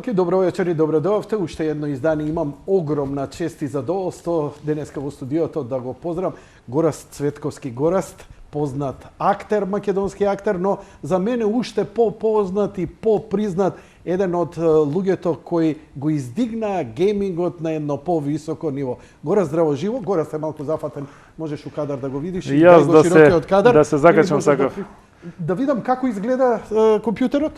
слушалки, добро вечер и добро дојавте. Уште едно издание имам огромна чест и задоволство денеска во студиото да го поздравам Гораст Цветковски. Гораст, познат актер, македонски актер, но за мене уште по-познат и по-признат еден од луѓето кои го издигна геймингот на едно по-високо ниво. Гораст, здраво живо. Гораст е малку зафатен, можеш у кадар да го видиш и јас го широкиот кадар. Да се закачам сакав. Да видам како изгледа компјутерот.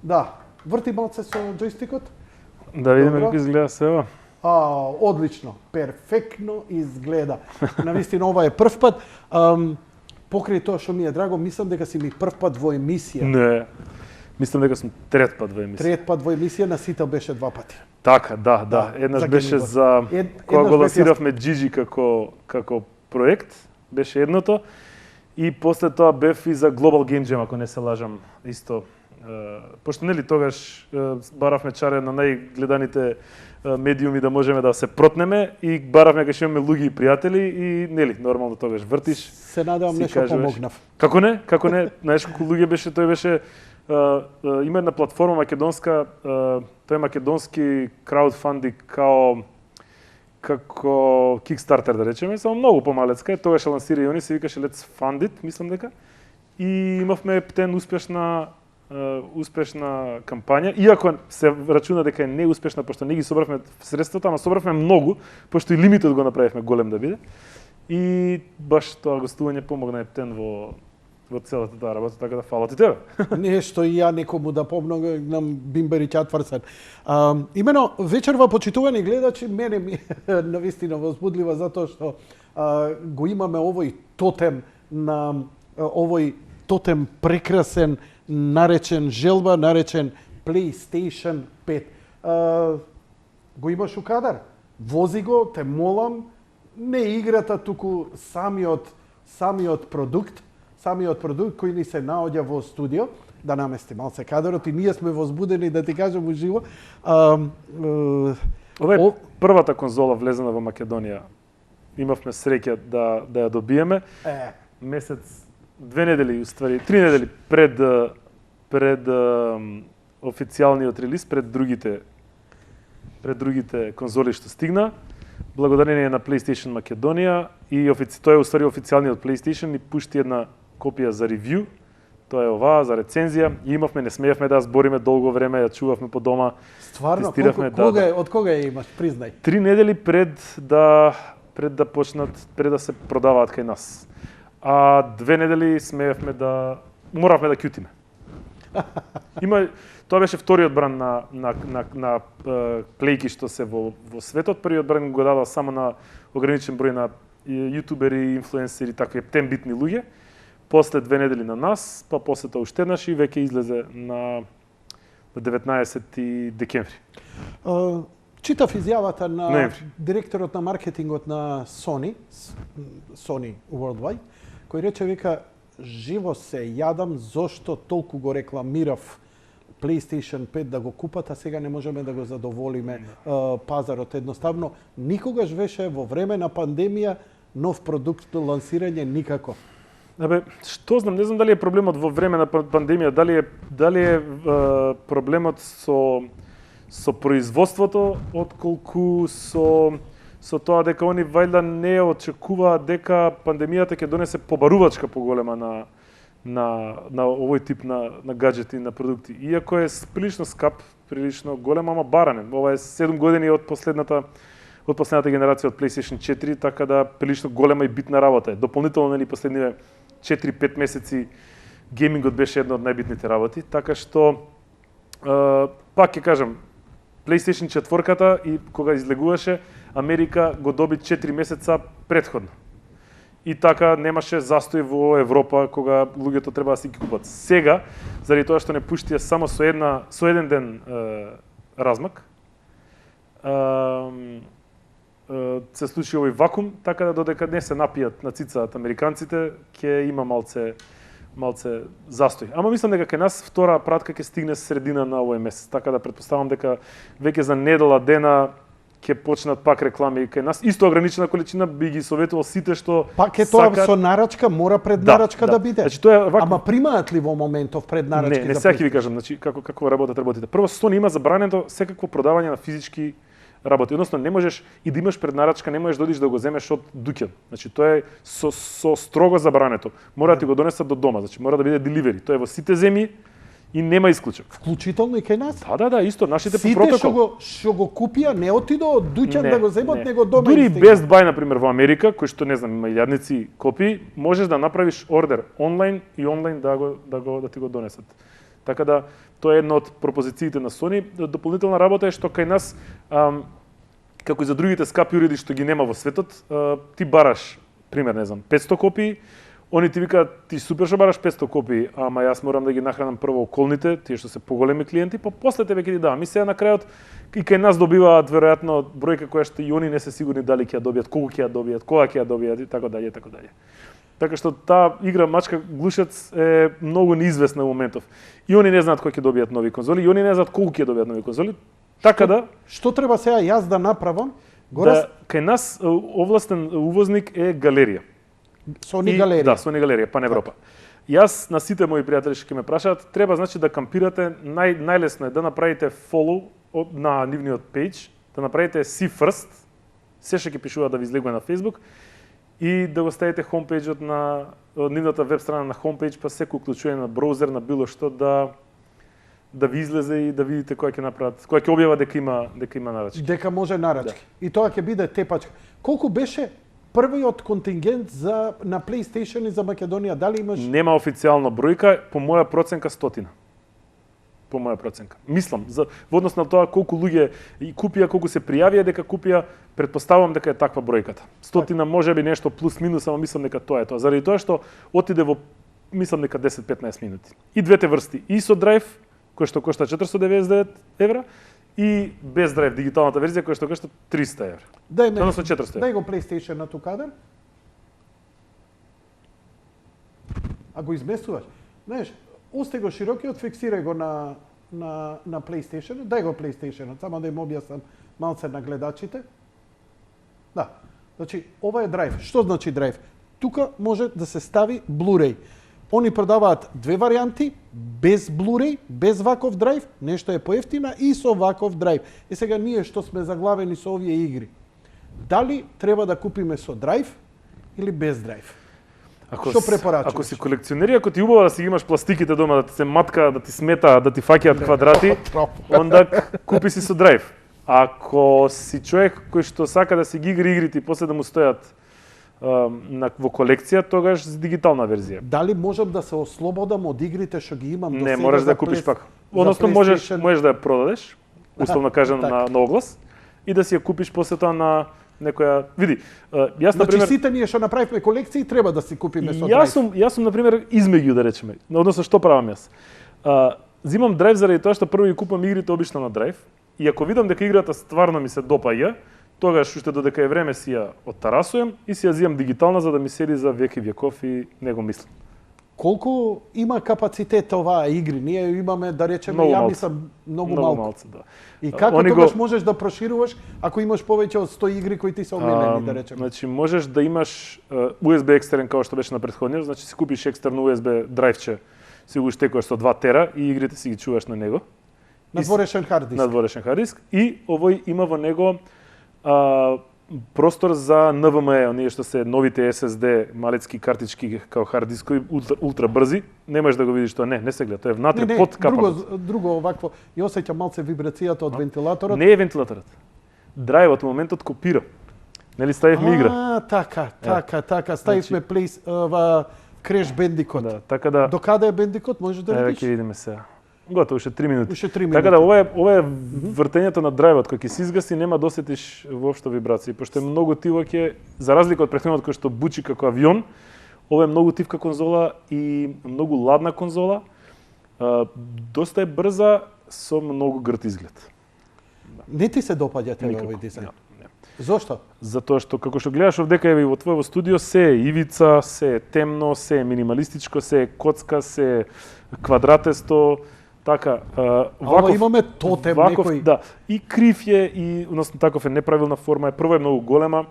Да, врти малце со джойстикот. Да видиме како изгледа се ова. Одлично, перфектно изгледа. Навистина ова е прв пат. Покрај тоа што ми е драго, мислам дека си ми прв пат во емисија. Не. Мислам дека сум трет пат во емисија. Трет пат во емисија, на Сител беше 2 пати. Така, да. Еднаш беше за кога го лансиравме Джиджи како проект, беше едното. И после тоа бев и за Global Game Jam, ако не се лажам, исто. Пошто нели тогаш баравме чаре на најгледаните медиуми да можеме да се протнеме и баравме кога имаме луѓе и пријатели и нели нормално тогаш вртиш. Се надевам нешто помогнав. Како не? Знаеш колку луѓе беше, тој беше има една платформа македонска, тој е македонски краудфандинг како Kickstarter да речеме, само многу помалецка е, тогаш лансира и они се викаше Let's Fund It, мислам дека. И имавме птен успешна кампања, иако се рачуна дека е неуспешна, пошто не ги собравме средствата, ама собравме многу, пошто и лимитот го направивме голем да биде. И баш тоа гостување помогна ептен во целата таа работа, така да фала ти тебе. Нешто и ја некому да помогнам Бимбери Чатварсен. Имено, вечерва почитувани гледачи, мене ми навистина возбудлива затоа што го имаме овој тотем прекрасен наречен желба, наречен PlayStation 5. Го имаш у кадар? Вози го, те молам, не играта, туку самиот продукт кој ни се наоѓа во студио, да намести малце кадарот и ние сме возбудени, да ти кажам уживо. Ова е првата конзола влезена во Македонија. Имавме среќа да ја добиеме. Месец 2 недели, уствари 3 недели пред официјалниот релиз, пред другите конзоли што стигна, благодарение на PlayStation Македонија и тоа е уствари официјалниот PlayStation и пушти една копија за ревју. Тоа е оваа за рецензија. И имавме, не смеевме да збориме долго време, ја чувавме по дома. Стварно, од кога ја имаш, признај? 3 недели пред да се продаваат кај нас. А 2 недели моравме да кјутиме. Тоа беше вториот бран на плејки што се во светот. Првиот бран го дадоа само на ограничен број на јутубери, инфлуенсери, такви птен битни луѓе. После 2 недели на нас, па после тоа уште еднаш и веќе излезе на 19 декември. Читав изјавата на директорот на маркетингот на Sony Worldwide, кој рече, вика, живо се јадам зошто толку го рекламирав PlayStation 5 да го купат, а сега не можеме да го задоволиме пазарот. Едноставно, никогаш беше во време на пандемија нов продукт лансирање никако. Што знам, не знам дали е проблемот во време на пандемија, дали е проблемот со производството, отколку со тоа дека они вајда не очекуваат дека пандемијата ќе донесе побарувачка поголема на овој тип на гаджети, на продукти. Иако е прилично скап, прилично голем, ама баране. Ова е 7 години од последната генерација од PlayStation 4, така да прилично голема и битна работа е. Дополнително последниве 4-5 месеци геймингот беше една од најбитните работи, така што пак ќе кажам, PlayStation 4-ката и кога излегуваше, Америка го доби 4 месеца претходно. И така немаше застој во Европа кога луѓето треба да си ги купат. Сега, заради тоа што не пуштија само со еден ден размак, се случи овој вакуум, така да додека не се напијат на цицаат американците, ќе има малце застој. Ама мислам дека кај нас втора пратка ќе стигне средина на овој месец, така да претпоставам дека веќе за недела дена ќе почнат пак реклами кај нас. Исто ограничена количина би ги советувал сите што Пак е тоа сакаат. со нарачка, мора пред нарачка да биде. Значи тоа е вака. Ама примаат ли во моментов пред нарачки? Не, за сега ќе ви PlayStation? кажам, значи како работите. Прво Sony има забрането секакво продавање на физички работи. Односно не можеш и да имаш преднарачка, не можеш да одиш да го земеш од дуќан. Значи тоа е со строго забрането. Мора да ти го донесат до дома, значи мора да биде деливери. Тоа е во сите земји и нема исклучок. Вклучително и кај нас? Да, исто, нашите по Сите протокол. што го купија не отидо од дуќан Не, да го земат, не. него дома Дури им стигна. Best Buy, например, во Америка, кој што не знам, има илјадници копии, можеш да направиш ордер онлайн и онлайн да ти го донесат. Така да тоа е една од пропозициите на Sony. Дополнителна работа е што кај нас како и за другите скапи уреди што ги нема во светот, ти бараш, пример, не знам, 500 копии, они ти викаат ти супер што бараш 500 копии, ама јас морам да ги нахранам прво околните, тие што се поголеми клиенти, па после тебе ќе ти давам. И сега на крајот и кај нас добиваат веројатно бројка која што и они не се сигурни дали ќе ја добијат, колку ќе ја добијат, кога ќе ја добијат и така дале, така дале. Така што таа игра мачка глушец е многу неизвестна во моментов. И они не знаат кои ќе добијат нови конзоли, и они не знаат колку ќе добијат нови конзоли. Така да Што треба сега јас да направам? Горас, да кај нас овластен увозник е галерија. Sony И- галерија. Да, Sony галерија, Пан Европа. Јас на сите мои пријатели што ќе ме прашаат, треба значи да кампирате најлесно е да направите follow на нивниот пејдж, да направите see first, се што ќе пишува да ви излегува на Facebook и да го ставите хомпејџот на нивната веб страна на хомпејдж, па секој уклучување на браузер, на било што да ви излезе и да видите која ќе направат, која ќе објава дека има нарачки. Дека може нарачки. Да. И тоа ќе биде тепачка. Колку беше првиот контингент на PlayStation и за Македонија? Дали имаш? Нема официјална бројка, по моја проценка 100. По моја проценка. Мислам, во однос на тоа колку луѓе и купија, колку се пријавија дека купија, претпоставувам дека е таква бројката. 100 можеби нешто плюс минус, ама мислам дека тоа е тоа. Заради тоа што отиде во мислам дека 10-15 минути. И двете врсти, и со драйв кој што кошта 499 евра и без драйв дигиталната верзија која што кошта 300 евра. Дај ме. Односно 400 евра. Дај го PlayStation на тукаден. А го изместуваш. Знаеш, осте го широкиот, фиксирај го на PlayStation, дај го PlayStation, само да им објаснам малце на гледачите. Да. Значи, ова е драйв. Што значи драйв? Тука може да се стави Blu-ray. Они продаваат две варијанти, без Blu-ray, без ваков драйв, нешто е поевтина и со ваков драйв. И сега ние што сме заглавени со овие игри, дали треба да купиме со драйв или без драйв? Што препорачуваш? Ако си колекционер и ако ти убаво да си имаш пластиките дома, да ти се матка, да ти смета, да ти фаќаат квадрати, онда купи си со драйв. Ако си човек кој што сака да си ги игри игрите и после да му стојат во колекција, тогаш с дигитална верзија. Дали можам да се ослободам од игрите што ги имам до Не, сега можеш за да купиш Play- пак. за Односно PlayStation? можеш да ја продадеш, условно кажам така. на оглас, и да си ја купиш после тоа на некоја. Види, јас на Значи пример сите ние што направивме колекции треба да си купиме со драйв. Јас сум на пример измеѓу да речеме. Односно што правам јас? Зимам драйв заради тоа што прво ги купам игрите обично на драйв и ако видам дека играта стварно ми се допаѓа, тогаш уште додека е време си ја оттарасуjem и си ја зимам дигитална за да ми седи за веки веков и не го мислам. Колку има капацитет оваа игри? Ние имаме, да речеме, Многу ја малку. мислам многу Многу малку. малце, да. И како Они тогаш го- можеш да прошируваш ако имаш повеќе од 100 игри кои ти се омилени, да речеме? Значи можеш да имаш USB екстерен како што беше на претходниот, значи си купиш екстерно USB драйвче, си го штекуваш со 2 тера и игрите си ги чуваш на него. На дворешен хард диск. На дворешен хард диск и овој има во него простор за NVMe, оние што се новите SSD малецки картички као хард дискови ултра брзи, не можеш да го видиш тоа, не се гледа, тоа е внатре Не, под капакот. друго овакво. Ја осеќам малце вибрацијата од вентилаторот. Не е вентилаторот. Драйвот во моментот копира. Нели ставивме игра? Така. Ставивме плейс Crash Bandicoot. Да, така да Докаде е Bandicoot, можеш да еве видиш? ќе видиме сега. Готово, уште 3 минути. Уште 3 минути. Така да ова е вртењето на драйвот кој ќе се изгаси нема да осетиш воопшто вибрации, пошто е многу тиво ќе за разлика од претходниот кој што бучи како авион, ова е многу тивка конзола и многу ладна конзола. Доста е брза со многу грд изглед. Не ти се допаѓа тебе Никако. овој дизајн? Не. Зошто? Затоа што како што гледаш овдека еве и во твоево студио се е ивица, се е темно, се е минималистичко, се е коцка, се е квадратесто. Така, ова имаме тотем некој. Да, и крив е и односно таков е неправилна форма. Прво е многу голема.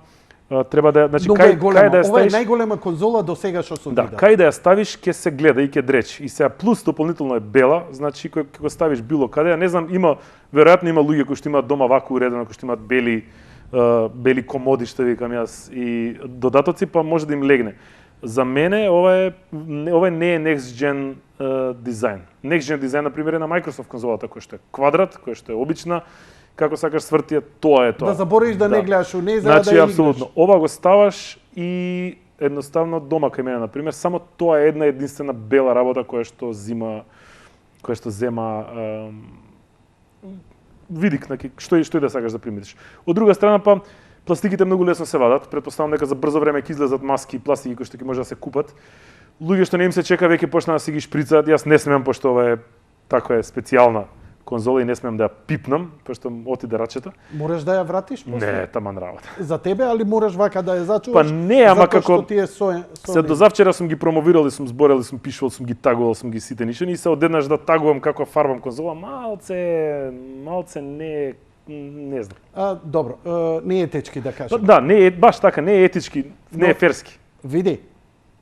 Треба да, значи Многу кај е голема. да ја Ова е ставиш. најголема конзола до сега што сум Да, видел. кај да ја ставиш ќе се гледа и ќе дречи. И сега плюс дополнително е бела, значи кој го ставиш било каде, ја не знам, има веројатно има луѓе кои што имаат дома ваку уредено, кои што имаат бели комоди што викам јас и додатоци, па може да им легне. За мене ова не е next gen дизајн. Next gen дизајн на пример е на Microsoft конзолата која што е квадрат, која што е обична, како сакаш свртија, тоа е тоа. Да заборавиш да не гледаш унеза, значи, да ја апсолутно. Ова го ставаш и едноставно дома кај мене, например, само тоа е една единствена бела работа која што зема видик, што и да сакаш да приметиш. Од друга страна па пластиките многу лесно се вадат, претпоставам дека за брзо време ќе излезат маски и пластики кои што ќе може да се купат. Луѓе што не им се чека веќе почнаа да си ги шприцаат, јас не смеам пошто ова е таква е специјална конзола и не смеам да ја пипнам, пошто отиде рачета. Мораш да ја вратиш после? Не, таман работа. За тебе, али мораш вака да ја зачуваш? Па не, ама затоа како што ти е се до завчера сум ги промовирал и сум зборел и сум пишувал, сум ги тагувал, сум ги сите нишани и се одеднаш да тагувам како фарбам конзола, малце не знам. Добро, не е етички да кажам. Да, не е баш така, не е етички, не е ферски. Види,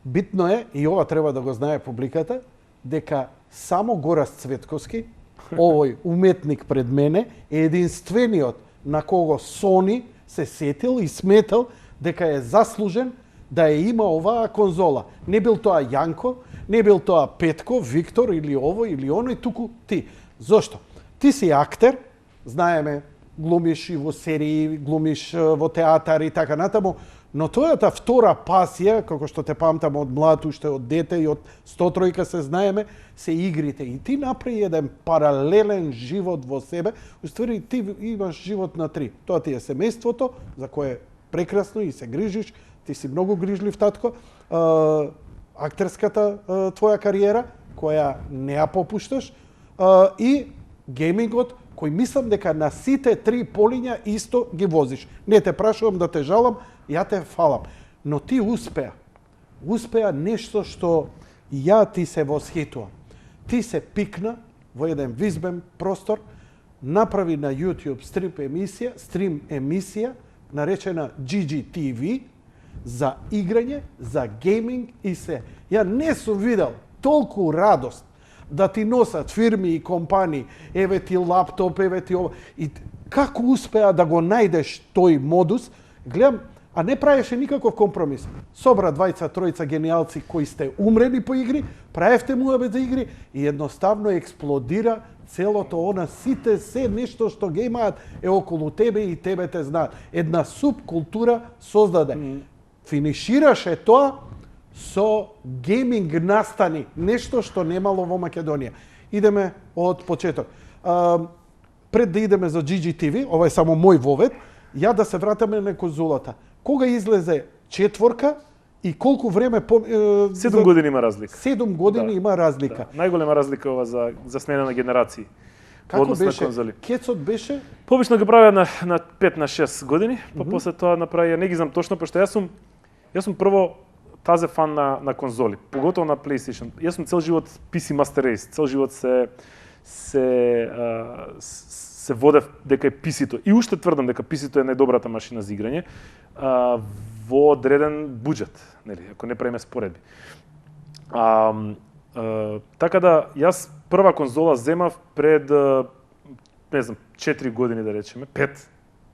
битно е, и ова треба да го знае публиката, дека само Гораст Цветковски, овој уметник пред мене, е единствениот на кого Sony се сетил и сметал дека е заслужен да ја има оваа конзола. Не бил тоа Јанко, не бил тоа Петко, Виктор или овој или оној, туку ти. Зошто? Ти си актер, знаеме, глумиш и во серии, глумиш во театар и така натаму, но твојата втора пасија, како што те памтам од млад, уште од дете и од 103 се знаеме, се игрите. И ти направи еден паралелен живот во себе. Уствари, ти имаш живот на три. Тоа ти е семејството, за кое прекрасно и се грижиш. Ти си многу грижлив татко. Актерската твоја кариера, која не ја попушташ. И геймингот, кој мислам дека на сите три полиња исто ги возиш. Не те прашувам да те жалам, ја те фалам. Но ти успеа. Успеа нешто што ја ти се восхитувам. Ти се пикна во еден визбен простор, направи на YouTube стрим емисија, наречена GGTV, за играње, за гейминг и се. Ја не сум видел толку радост да ти носат фирми и компании, еве ти лаптоп, еве ти ова. И како успеа да го најдеш тој модус, гледам, а не правеше никаков компромис. Собра двајца, тројца гениалци кои сте умрени по игри, правевте муабет за игри и едноставно експлодира целото она, сите се нешто што ги имаат е околу тебе и тебе те знаат. Една субкултура создаде. Финишираше тоа со гейминг настани, нешто што немало во Македонија. Идеме од почеток. Пред да идеме за GGTV, ова е само мој вовед, ја да се вратаме на конзолата. Кога излезе четворка и колку време 7 години има разлика. 7 години има разлика. Да. Најголема разлика ова за смена на генерации. Како беше? Кецот беше? Побично го правеа на 5 на 6 години, па после тоа направија, не ги знам точно, пошто јас сум прво тазе фан на конзоли, поготово на PlayStation. Јас сум цел живот PC Master Race, цел живот се водев дека е PC-то. И уште тврдам дека PC-то е најдобрата машина за играње во одреден буџет, нели, ако не правиме споредби. Така да, јас прва конзола земав пред, не знам, 4 години да речеме, 5,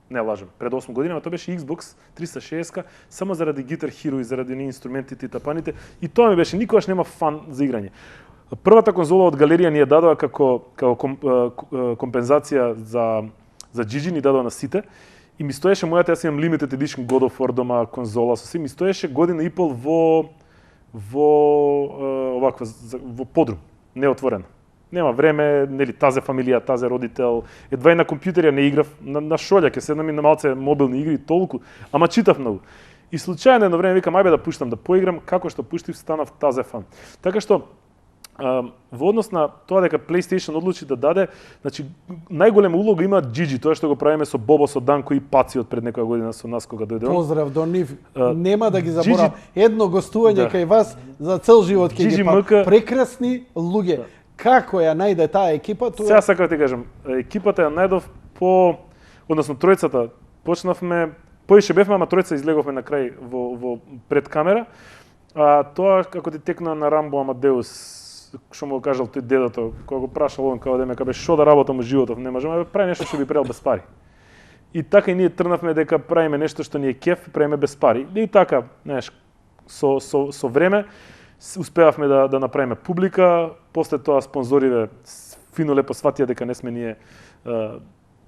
не лажам, пред 8 години, но тоа беше Xbox 360 само заради Guitar Hero и заради инструментите и тапаните, и тоа ми беше, никогаш нема фан за играње. Првата конзола од галерија ни ја дадоа како компензација за GG, ни дадоа на сите, и ми стоеше мојата, јас имам limited edition God of War дома конзола, со ми стоеше година и пол во подрум, неотворена. Нема време, нели, тазе фамилија, тазе родител. Едва и на компјутер ја не играв, на шолја ќе седнам и на малце мобилни игри толку, ама читав многу. И случајно едно време викам ајде да пуштам да поиграм, како што пуштив станав тазе фан. Така што во однос на тоа дека PlayStation одлучи да даде, значи најголема улога има GG, тоа што го правиме со Бобо, со Данко и Паци од пред некоја година со нас кога дојде. Поздрав до нив. Нема да ги заборавам. Едно гостување кај вас за цел живот ќе ги пам. Прекрасни луѓе. Како ја најде таа екипа? Сега сакам да ти кажам, екипата ја најдов односно тројцата почнавме, поише бевме, ама тројца излеговме на крај во пред камера. А тоа како ти текна на Рамбо Амадеус, што му го кажал тој дедото, кога го прашал он како дека беше што да работам во животот, не можеме, прави нешто што би правил без пари. И така и ние трнавме дека правиме нешто што ни е кеф, правиме без пари. И така, знаеш, со време успеавме да направиме публика, после тоа спонзориве фино лепо сватија дека не сме ние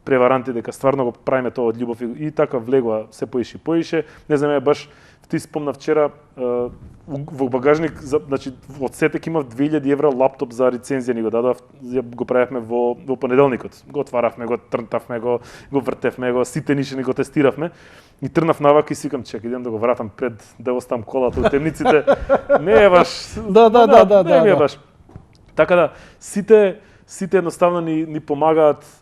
преваранти, дека стварно го правиме тоа од љубов и така влегува се поише и поише. Не знам, баш ти спомна вчера во багажник, значи од Сетек имав 2000 евра лаптоп за рецензија, ни го дадов, го правевме во понеделникот. Го отваравме, го трнтавме, го вртевме, сите ниши ни го тестиравме. И трнав навак и си викам, чек, идем да го вратам пред да оставам колата од темниците. Не е баш. Да. Не е баш. Така да сите едноставно ни помагаат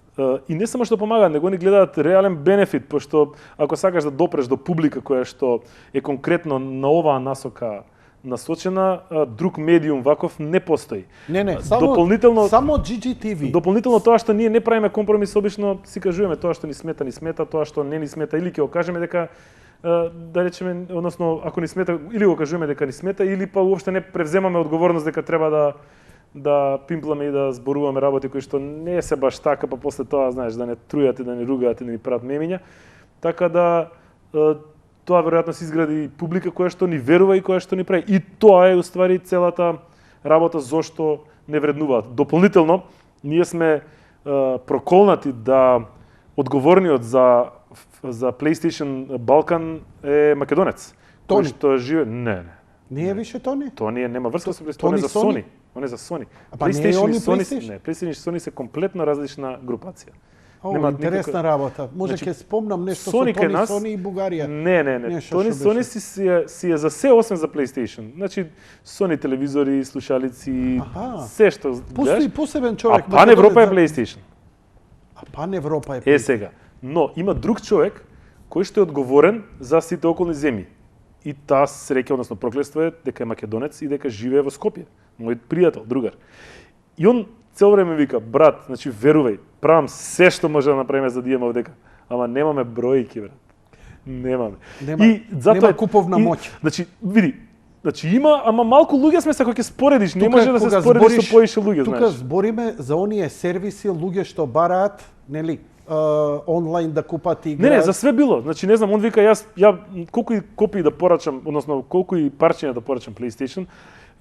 и не само што помагаат, него ни гледаат реален бенефит, пошто ако сакаш да допреш до публика која што е конкретно на оваа насока насочена, друг медиум ваков не постои. Не, само GGTV. Дополнително тоа што ние не правиме компромис, обично си кажуваме тоа што ни смета, тоа што не ни смета, или ќе го кажеме дека да речеме, односно ако ни смета, или го кажуваме дека ни смета, или па уопште не превземаме одговорност дека треба да пимпламе и да зборуваме работи кои што не се баш така, па после тоа, знаеш, да не трујат и да не ругаат и да ни прават мемиња. Така да тоа веројатно се изгради публика која што ни верува и која што ни прави. И тоа е уствари целата работа зошто не вреднуваат. Дополнително, ние сме проколнати да одговорниот за PlayStation Балкан е македонец. Тони. Кој што живе... Не. Не е више Тони? Тони нема врска со PlayStation, тони за Sony. Он е за Sony. Па не е они PlayStation? Не, PlayStation и Sony се комплетно различна групација. Интересна работа. Може ќе спомнам нешто со Тони, Sony и Бугарија. Не. Тони Sony си е за се освен за PlayStation. Значи Sony телевизори, слушалици, се што постои посебен човек. А Пан Европа е PlayStation. А Пан Европа е PlayStation. Сега. Но има друг човек кој што е одговорен за сите околни земји. И таа среќа, односно проклетство е дека е македонец и дека живее во Скопје. Мој пријател, другар. И он цел време вика, брат, значи верувај, правам се што може да направиме за да имаме овдека, ама немаме бројки, брат. Немаме. Нема куповна моќ. Значи, види, има, ама малку луѓе сме се кога ќе споредиш, не може да се споредиш со поише луѓе, знаеш. Тука збориме за оние сервиси, луѓе што бараат, нели, онлайн да купат игра. Не, за све било. Значи не знам, он вика ја колку и копии да порачам, односно колку и парчиња да порачам PlayStation,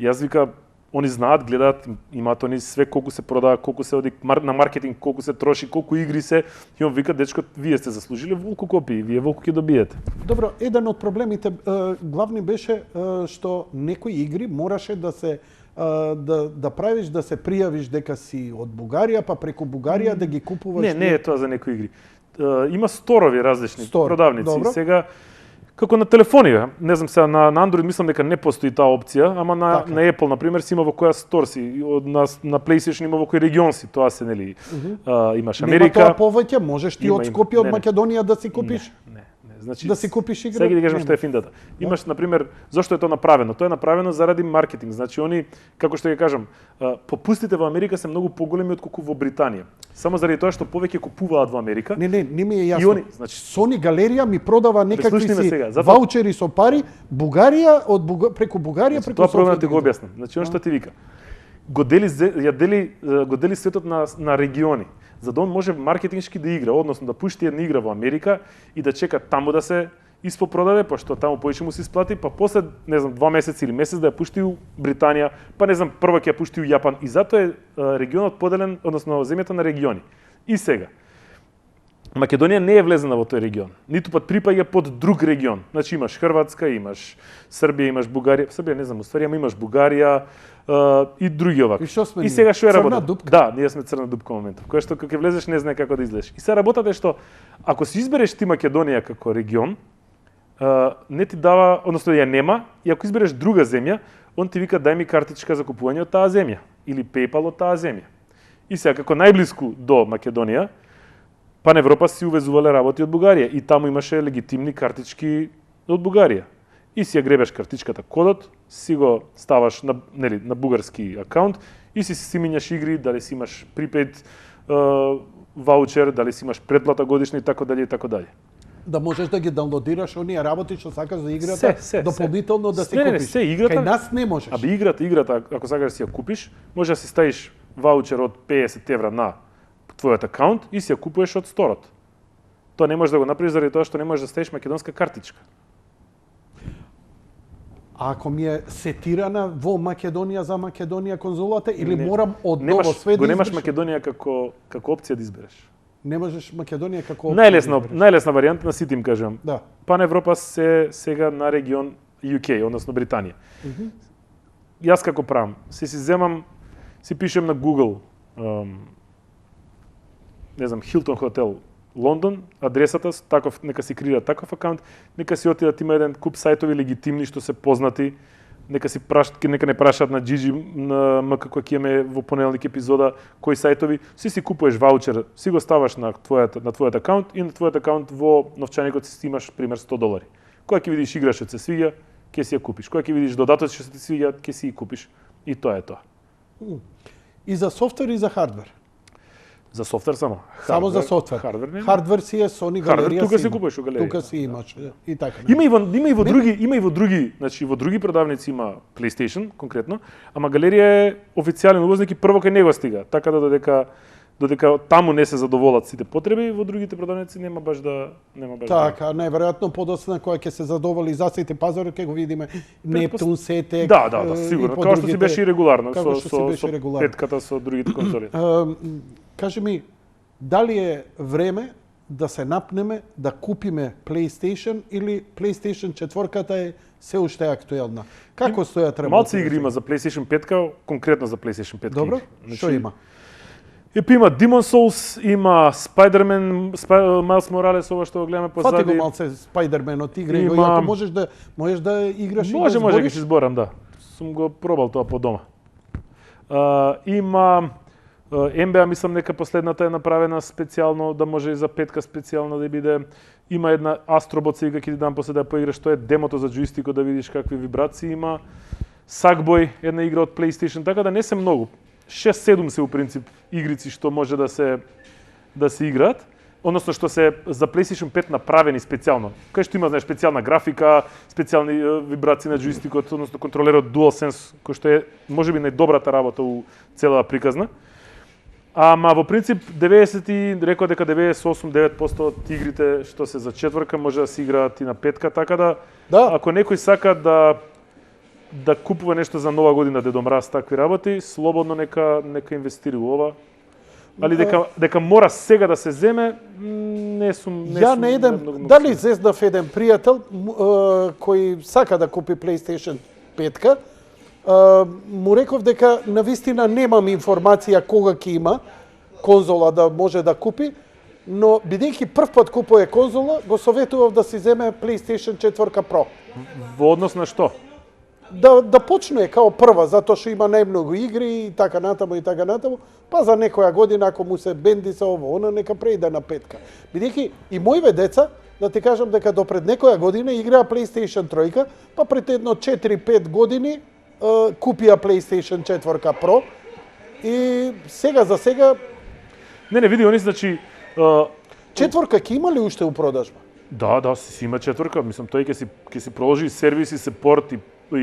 јас вика они знаат, гледаат, имаат они све колку се продава, колку се оди на маркетинг, колку се троши, колку игри се. И он вика, дечко, вие сте заслужиле волку копии, вие волку ќе добиете. Добро, еден од проблемите главни беше што некои игри мораше да се да правиш, да се пријавиш дека си од Бугарија, па преку Бугарија да ги купуваш. Не е тоа за некои игри. Има сторови различни, продавници. Добро. Сега како на телефони, не знам сега на Android мислам дека не постои таа опција, ама на Apple на пример си има во која стор си, на PlayStation има во кој регион си, тоа се нели имаш Америка. Нема тоа повеќе, можеш ти од Скопје, од Македонија да си купиш. Не. Значи, да си купиш игра. Сега ги кажам што е финдата. Имаш на пример зошто е тоа направено? Тоа е направено заради маркетинг. Значи они, како што ќе кажам, попустите во Америка се многу поголеми отколку во Британија. Само заради тоа што повеќе купуваат во Америка. Не ми е јасно. Они, значи, Sony галерија ми продава некакви си ваучери со пари, Бугарија преку Бугарија, преку тоа проблемот ти го објаснам. Значи он што ти вика. Го дели светот на региони, за да он може маркетиншки да игра, односно да пушти една игра во Америка и да чека таму да се испопродаде, пошто таму поише му се исплати, па после, не знам, 2 месеци или месец да ја пушти у Британија, па не знам, прво ќе ја пушти у Јапан. И затоа е регионот поделен, односно земјата на региони. И сега, Македонија не е влезена во тој регион, ниту пат припаѓа под друг регион. Значи имаш Хрватска, имаш Србија, имаш Бугарија, Србија не знам, уствари, ама имаш Бугарија и други овако. И сега што е работа? Дупка? Да, ние сме црна дупка во моментов, која што кога ќе влезеш не знае како да излезеш. И сега работата е што ако си избереш ти Македонија како регион, не ти дава, односно ја нема, и ако избереш друга земја, он ти вика дај ми картичка за купување од таа земја или PayPal од таа земја. И сега како најблиску до Македонија, Пан Европа си увезувале работи од Бугарија и таму имаше легитимни картички од Бугарија. и си ја гребеш картичката кодот, си го ставаш на на бугарски акаунт и си минјаш игри, дали си имаш припейд ваучер, дали си имаш претплата годишна и така дали и така дали. Да можеш да ги даунлодираш оние работи што сакаш за играта, дополнително да си не, купиш. се играта. Кај нас не можеш. Аби играта, ако сакаш да си ја купиш, може да си ставиш ваучер од 50 евра на твојот акаунт и си ја купуваш од сторот. Тоа не можеш да го направиш заради тоа што не можеш да ставиш македонска картичка. А ако ми е сетирана во Македонија за Македонија конзолата или Не. морам од ново све да го немаш избереш? Македонија како опција да избереш. Не можеш Македонија како Најлесна варијанта на сите им кажам. Да. Пан Европа се сега на регион UK, односно Британија. Јас како правам, си земам, си пишем на Google, не знам, Hilton Hotel Лондон, адресата, таков, нека си креира таков акаунт, нека си отидат, има еден куп сајтови легитимни што се познати, нека не прашаат на Джиджи, на МК кој ќе имаме во понеделник епизода, кои сајтови, си купуваш ваучер, си го ставаш на твојот акаунт и на твојот акаунт во новчаникот си имаш пример $100. Кога ќе видиш игра што се свиѓа, ќе си ја купиш. Кога ќе видиш додатоци што се ти свиѓаат, ќе си ја купиш. И тоа е тоа. И за софтвер и за хардвер. За софтвер само. Само за софтвер. Хардвер не. Хардвер си е Sony галерија. Тука си купуваш во галерија. Тука си имаш и така. Има и во други, значи во други продавници има PlayStation конкретно, ама галерија е официјален увозник и прво кај него стига, така да додека таму не се задоволат сите потреби, во другите продавници нема баш. Така, најверојатно подоцна која ќе се задоволи за сите пазари, ќе го видиме Нептун, Сетек. Да, сигурно. Како што си беше и регуларно со регуларно. петката со другите конзоли. Кажи ми, дали е време да се напнеме да купиме PlayStation или PlayStation 4-ката е се уште актуелна? Како стојат работите? Малце игри има за PlayStation 5, конкретно за PlayStation 5. Добро, што има? Има Demon Souls, има Spider-Man, Miles Morales, ова што го гледаме позади. Фати го малце Spider-Man-от игри, Има... го, ако можеш да играш и да Може збориш? ќе си зборам, да. Сум го пробал тоа по дома. Има NBA, мислам нека последната е направена специјално, да може и за петка специјално да биде. Има една Astrobot, сега ќе ти дам после да поиграш, тоа е демото за джойстикот да видиш какви вибрации има. Sackboy, една игра од PlayStation, така да не се многу. 6-7 се у принцип игрици што може да се играат, односно што се за PlayStation 5 направени специјално. Кај што има, знаеш, специјална графика, специјални вибрации на джойстикот, односно контролерот DualSense, кој што е можеби најдобрата работа у целава приказна. Ама во принцип 98-9% од игрите што се за четврка може да се играат и на петка, така да ако некој сака да купува нешто за нова година, Дедо Мраз, такви работи, слободно нека инвестира у ова. Али дека мора сега да се земе, не сум дали зезнав еден пријател кој сака да купи PlayStation 5-ка, му реков дека навистина немам информација кога ќе има конзола да може да купи, но бидејќи прв пат купува конзола, го советував да си земе PlayStation 4 Pro. Во однос на што? Да почне као прва, затоа што има најмногу игри и така натаму, па за некоја година ако му се бенди со ово, она нека преиде на петка. Бидејќи и моиве деца, да ти кажам дека до пред некоја година играа PlayStation 3, па пред едно 4-5 години купија PlayStation 4 Pro и сега за сега Не, види, они значи четворка ќе има ли уште у продажба? Да, си има четврка, мислам тој ќе си проложи сервиси, сепорт и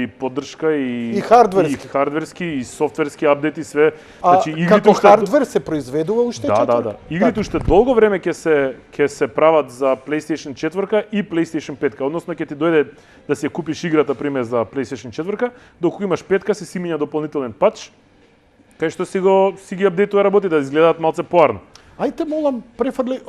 поддршка и хардверски и софтверски апдети све. Значи игрите како хардвер се произведува уште четврка? Да. Игрите уште долго време ќе се прават за PlayStation 4 и PlayStation 5, односно ќе ти дојде да си ја купиш играта пример за PlayStation 4, доколку имаш 5 си минја дополнителен патч, кај што си ги апдейтува работи да изгледаат малце поарно. Ајте молам, префрли,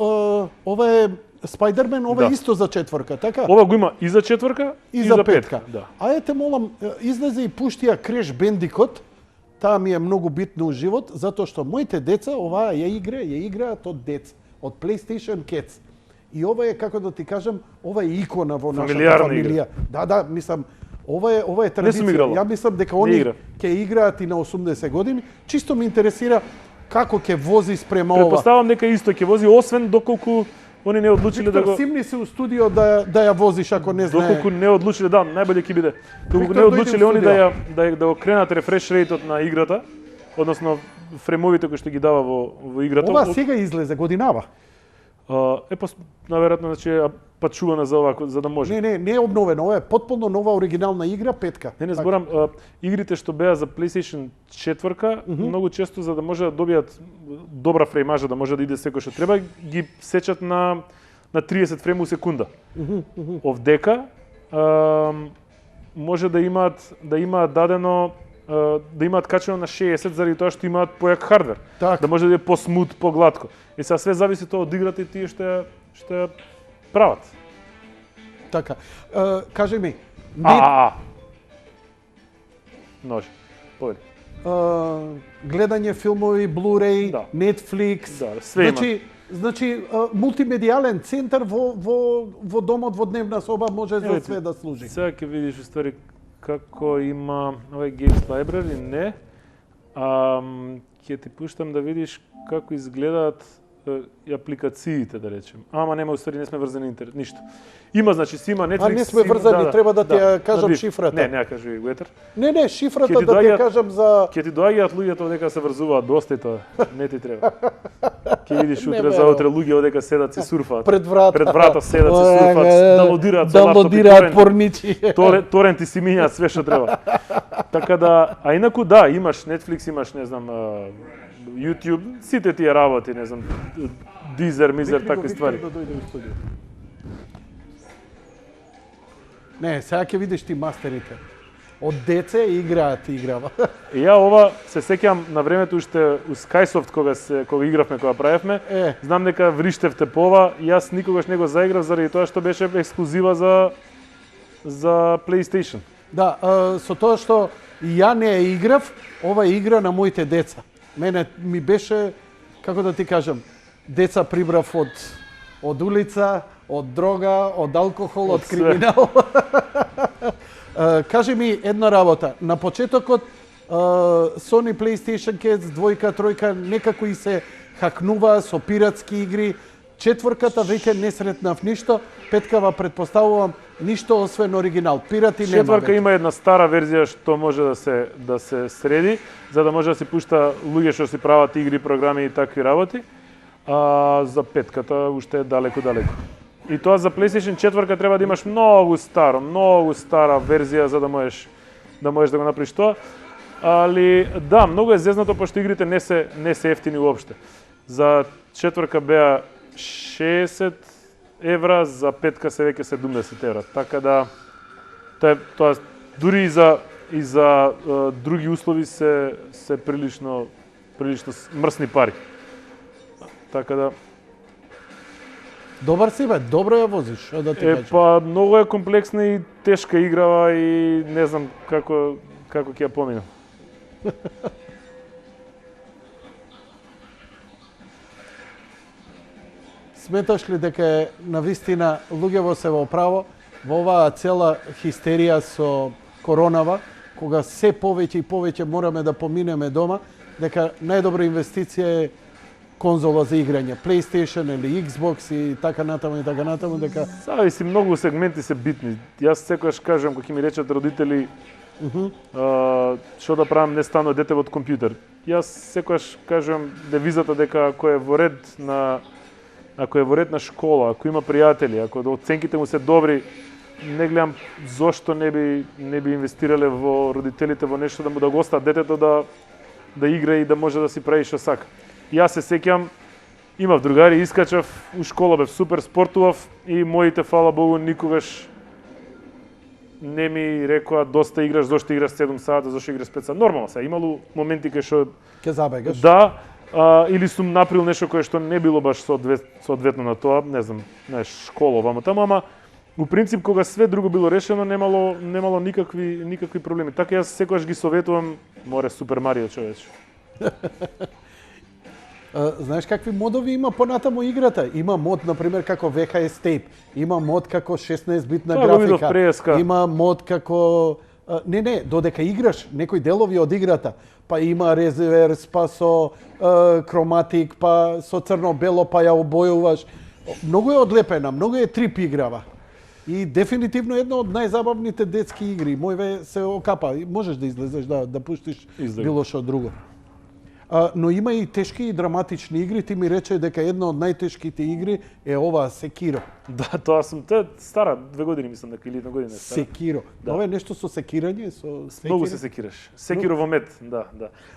ова е Spider-Man, ова е исто за четврка, така? Ова го има и за четврка и за петка. Да. Ајте молам, излезе и пуштија Crash Bandicoot, таа ми е многу битно у живот, затоа што моите деца оваа ја играат од деца, од PlayStation Kids. И ова е, како да ти кажам, ова е икона во нашата фамилија. Да, мислам, ова е традиција. Ја мислам дека они ќе играат и на 80 години. Чисто ме интересира како ќе вози спрема ова. Претпоставам дека исто ќе вози, освен доколку Они не одлучиле да Виктор, го симни се у студио да ја возиш ако не знае. доколку не одлучиле, да, најбоље ќе биде. Доколку Виктор, не дојди одлучиле у они студио. да го кренат рефреш рейтот на играта, односно фремовите кои што ги дава во играта. Ова сега излезе годинава. Наверојатно значи пачувана за овако, за да може. Не е обновено, ова е потполно нова оригинална игра, петка. Не зборам, игрите што беа за PlayStation 4, многу често за да може да добијат добра фреймажа, да може да иде секој што треба, ги сечат на 30 фрейм у секунда. Овдека може да имаат дадено да имаат качено на 60 заради тоа што имаат појак хардвер. Так. Да може да е посмут, погладко. И сега све зависи тоа од играта и тие што ја прават. Така. Кажи ми, Нож. Поведи. гледање филмови, Blu-ray, Да. Netflix. Да, све има. Значи мултимедијален центар во домот, во дневна соба може за Еве ти, све да служи. Сега ќе видиш уствари како има овој Games Library, не. Ќе ти пуштам да видиш како изгледаат и апликациите, да речем. Ама нема, уствари не сме врзани интернет, ништо. Има, значи, си има Netflix. Не сме врзани, треба да ти ја кажам набив. шифрата. Не, кажи го етер. Не, шифрата Ќе ти да ти ја доаѓаат- кажам за... Ќе ти доаѓаат луѓето одека се врзуваат доста и тоа. Не ти треба. Ќе видиш Не, утре бе, за утре луѓе одека седат се сурфаат. Пред врата. Пред врата седат се сурфаат, даунлодираат со лаптоп и Даунлодираат торенти. порничи. Торенти си мињаат све што треба. Така да, а инаку да, имаш Netflix, имаш, не знам, YouTube, сите тие работи, не знам, Deezer, Mizer, такви ствари. Да дојде у студио. Не, сега ќе видиш ти мастерите. Од деце играат играва. И ја ова се сеќам на времето уште у Skysoft кога игравме, кога правевме. Знам дека вриштевте по ова, јас никогаш не го заиграв заради тоа што беше ексклузива за PlayStation. Да, со тоа што и ја не ја играв, ова е игра на моите деца. Мене ми беше, како да ти кажам, деца прибрав од улица, од дрога, од алкохол, од све. криминал. Кажи ми една работа. На почетокот Sony PlayStation Cats, двојка, тројка, некако и се хакнува со пиратски игри. Четврката веќе не сретнав ништо, петкава предпоставувам ништо освен оригинал. Пирати нема. Четврка веќе. има една стара верзија што може да се среди, за да може да се пушта луѓе што си прават игри, програми и такви работи. А за петката уште е далеку. И тоа за PlayStation 4 треба да имаш многу стара верзија за да можеш да го направиш тоа. Али да, многу е зезнато пошто игрите не се ефтини уопште. За четврка беа 60 евра, за петка се веќе 70 евра. Така да тоа дури и за други услови се прилично мрсни пари. Така да Добар си бе, добро ја возиш, што да ти кажам. па многу е комплексна и тешка играва и не знам како ќе ја поминам. Сметаш ли дека е навистина луѓево се во право во оваа цела хистерија со коронава, кога се повеќе и повеќе мораме да поминеме дома, дека најдобра инвестиција е конзола за играње, PlayStation или Xbox и така натаму, дека Зависи, многу сегменти се битни. Јас секогаш кажам, кога ќе ми речат родители, што да правам, не станува дете од компјутер. Јас секогаш кажам девизата дека ако е во ред на школа, ако има пријатели, ако оценките му се добри, не гледам зошто не би инвестирале во родителите во нешто да му да го остават детето да игра и да може да си прави што сака. Јас се сеќам, имав другари, искачав, у школа бев супер, спортував и моите, фала Богу, никогаш не ми рекоа доста играш, зошто играш 7 сата, зошто играш 5 сата. Нормално се, имало моменти кај што ќе забегаш. да, или сум направил нешто кое што не било баш соодветно на тоа, не знам, школа вамо таму, ама у принцип кога све друго било решено немало никакви проблеми. Така јас секогаш ги советувам, море Супер Марио, човече. Знаеш какви модови има понатаму играта? Има мод, например, како VHS tape, има мод како 16-битна Тоа го видов графика, преска. има мод како... Не, додека играш некои делови од играта, па има реверс, па со хроматик, па со црно-бело, па ја обојуваш. Многу е одлепена, многу е трип играва. И дефинитивно една од најзабавните детски игри. Мојве се окапа. Можеш да излезеш, да пуштиш Излега. било што друго. Но има и тешки и драматични игри. Ти ми рече дека една од најтешките игри е ова Секиро. Да, тоа е стара, 2 години мислам дека или 1 година е стара. Секиро. Да. Ова е нешто со секирање, со Многу се секираш. Секиро во мет, да.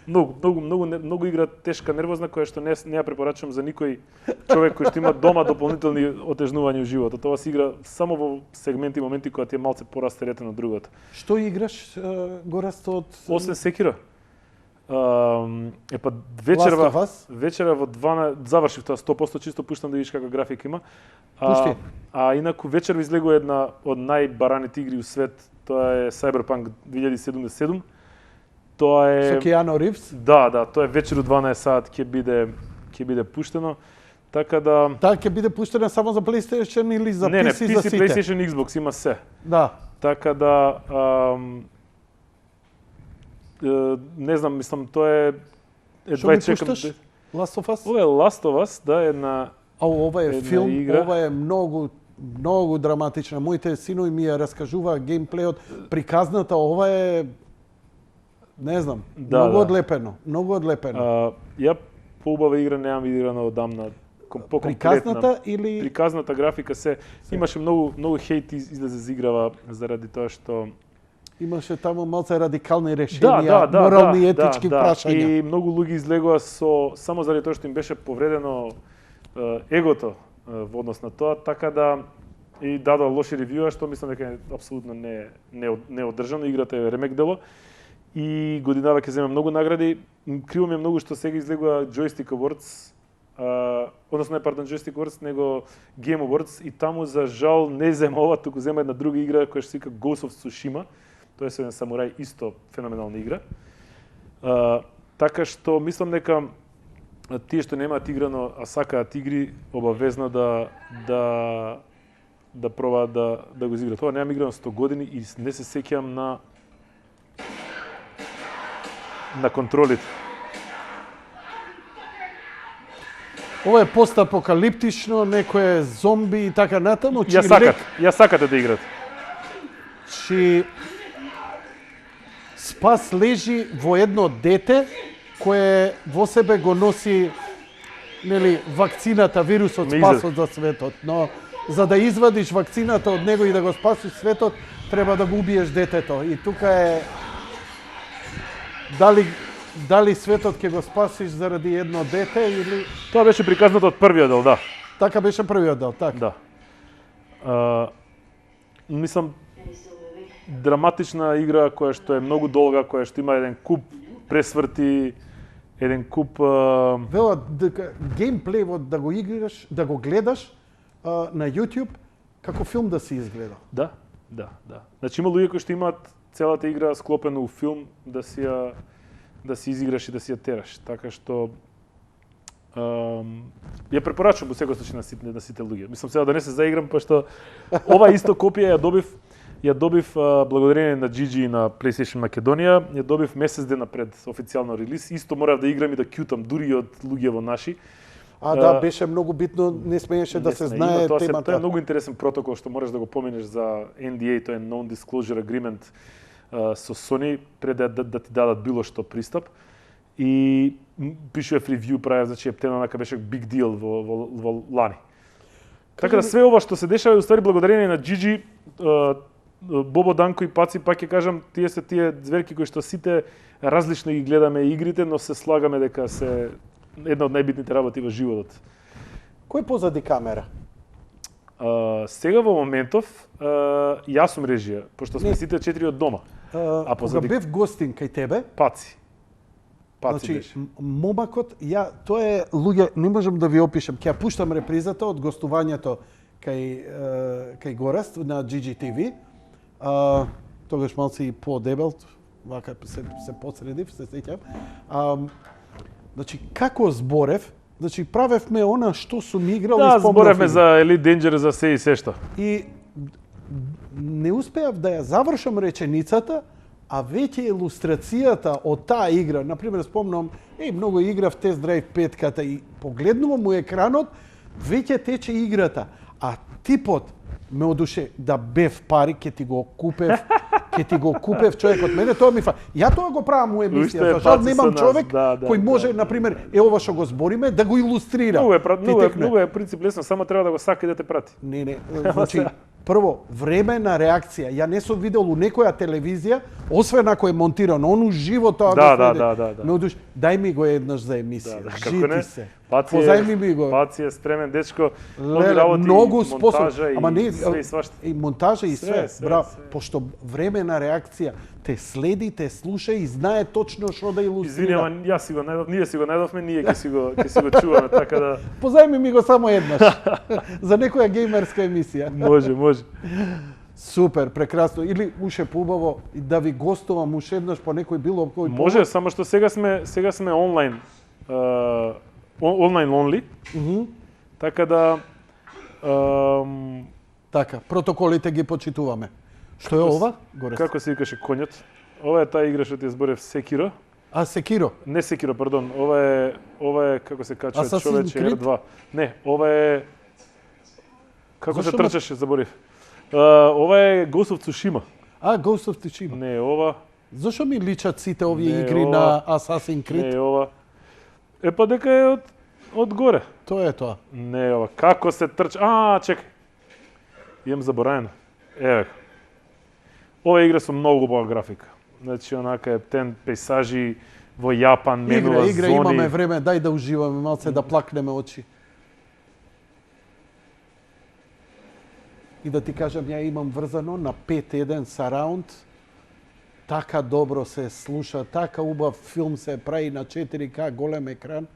Многу игра тешка, нервозна, која што не ја препорачувам за никој човек кој што има дома дополнителни отежнувања во животот. Тоа се игра само во сегменти и моменти кога ти е малце порастеретено од другото. Што играш, Гораст, од... Освен Секиро. Епа Last of Us? вечера во 12 завршив тоа 100% чисто пуштам да видиш каква графика има. Пушти. А инаку вечер излегува една од најбараните игри у свет, тоа е Cyberpunk 2077. Тоа е Со Киано Ривз? Да, тоа е вечер у 12 сат ќе биде пуштено. Така да Таа ќе биде пуштена само за PlayStation или за не, PC за PC, сите? PlayStation, Xbox има се. Да. Така да не знам, мислам тоа е Што ми пушташ? Last of Us? Ова е Last of Us, да, една Ова е една филм, игра. ова е многу драматична. Моите синови ми ја раскажуваа геймплеот, приказната, ова е не знам, Да, многу да. одлепено, многу одлепено. Ја поубава игра немам играна одамна. Приказната или Приказната графика се имаше многу хейт излезе за играва заради тоа што имаше таму малце радикални решенија, морални и етички прашања. И многу луѓе излегува само заради тоа што им беше повредено егото во однос на тоа, така да и дадоа лоши ревјуа, што мислам дека апсолутно не одржано. Играта е ремек дело и годинава ќе земе многу награди. Криво ми е многу што сега излегува Joystick Awards, односно не, пардон, Joystick Awards, него Game Awards, и таму за жал не зема ова, туку зема една друга игра која што се вика Ghost of Tsushima. Тоа е еден самурај, исто феноменална игра. Така што мислам дека тие што немаат играно, а сакаат игри, обавезно да пробаат да го изиграат. Тоа немам играно 100 години и не се сеќавам на контролите. Ова е постапокалиптично, некое зомби и така натаму, Ја сакате да играте. Чи спас лежи во едно дете кое во себе го носи вакцината, вирусот, спасот за светот. Но за да извадиш вакцината од него и да го спасиш светот, треба да го убиеш детето. И тука е дали светот ќе го спасиш заради едно дете или... Тоа беше приказнато од првиот дел, да. Така беше првиот дел, така. Да. Мислам, драматична игра која што е многу долга, која што има еден куп пресврти, еден куп... Велат дека геймплејот да го играш, да го гледаш на YouTube како филм да си изгледа. Да. Значи има луѓе кои што имаат целата игра склопена у филм да си изиграш и да си ја тераш. Така што ја препорачувам во секој случај на сите луѓе. Мислам сега да не се заиграм, пошто ова исто копија ја добив благодарение на GG и на PlayStation Македонија, ја добив месец дена пред официјално релиз. Исто морав да играм и да кјутам дури од луѓе во наши. Да, беше многу битно, не смееше да се знае темата. Тоа е многу интересен протокол што можеш да го поминеш за NDA, тоа е Non-Disclosure Agreement со Sony, пред да ти дадат било што пристап. И пишував ревју, правев, значи ептенака беше big deal во лани. Така да све ова што се дешава е уствари благодарение на GG, Бобо, Данко и Паци, пак ќе кажам, тие се тие зверки кои што сите различно ги гледаме игрите, но се слагаме дека се една од најбитните работи во животот. Кој позади камера? Сега во моментов јас сум режија, пошто сме сите 4 од дома. Кога бев гостин кај тебе, Паци значи, беше. момакот, тоа е луѓе, не можам да ви опишам, ќе ја пуштам репризата од гостувањето кај Гораст на GGTV. Тогаш малце и по-дебел, вака се подсредив, се сеќавам. Значи, како зборев, значи правевме она што сум играл и спомнав. Да, зборевме за Elite Dangerous, за се и се што. И не успеав да ја завршам реченицата, а веќе илустрацијата од таа игра, например, спомнам, многу играв Test Drive 5-ката и погледнувам у екранот, веќе тече играта, а типот ме одуше да бев пари, ќе ти го купев човекот. Мене тоа ми ја тоа го правам у Уште емисија, е за жал паци немам со нас, човек да, кој може, например, ова што го збориме, да го илустрира. Многу е принцип лесно, само треба да го сака и да те прати. Не, значи, прво, време на реакција. Ја не сум видел у некоја телевизија, освен ако е монтирано, он уживо тоа го следи. Да. Ме одуш, дај ми го еднаш за емисија. Како не? Жити се. Позајми ми го. Паци е спремен дечко, Леле, работи многу монтажа Ама не, и све и свашта. И монтажа и све. Браво. све. Пошто време на реакција те следи, те слуша и знае точно што да илустрира. Извини, ама ние си го најдовме, ние ќе си го чуваме, така да Позајми ми го само еднаш. За некоја геймерска емисија. може. Супер, прекрасно. Или уште поубаво да ви гостувам уште еднаш по некој било кој Може, само што сега сме онлайн. Онлайн only. Така да Така, протоколите ги почитуваме. Што е ова? Горе. како се викаше коњот? Ова е таа игра што ти ја зборев Секиро. А Секиро? Не Секиро, пардон. Ова е како се качува Assassin's човече Creed? R2. Не, ова е како Зашо се трчаше, заборив. Ова е Ghost of Tsushima. А, Ghost of Tsushima. Не, ова. Зошо ми личат сите овие Не, игри ова. на Assassin's Creed? Не, ова. Е па дека е од горе. Тоа е тоа. Не, ова. Како се трча? Чекај. Имам заборавено. Еве. Ова игра со многу убава графика. Значи, онака е тен пейсажи во Јапан, менува Игра, зони. имаме време, дај да уживаме малце, да плакнеме очи. И да ти кажам, ја имам врзано на 5.1 surround. Така добро се слуша, така убав филм се прави на 4K, голем екран.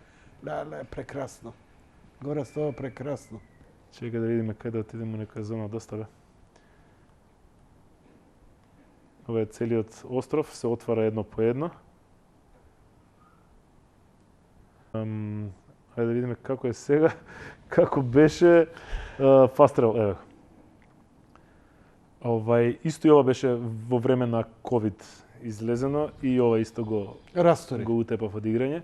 Леле, прекрасно. Горе тоа прекрасно. Чекај да видиме каде да отидеме некоја зона доста бе. Ова е целиот остров, се отвара едно по едно. Ајде да видиме како е сега, како беше Fast Travel, еве. Исто и ова беше во време на COVID излезено и ова исто го Растори. утепав од играње.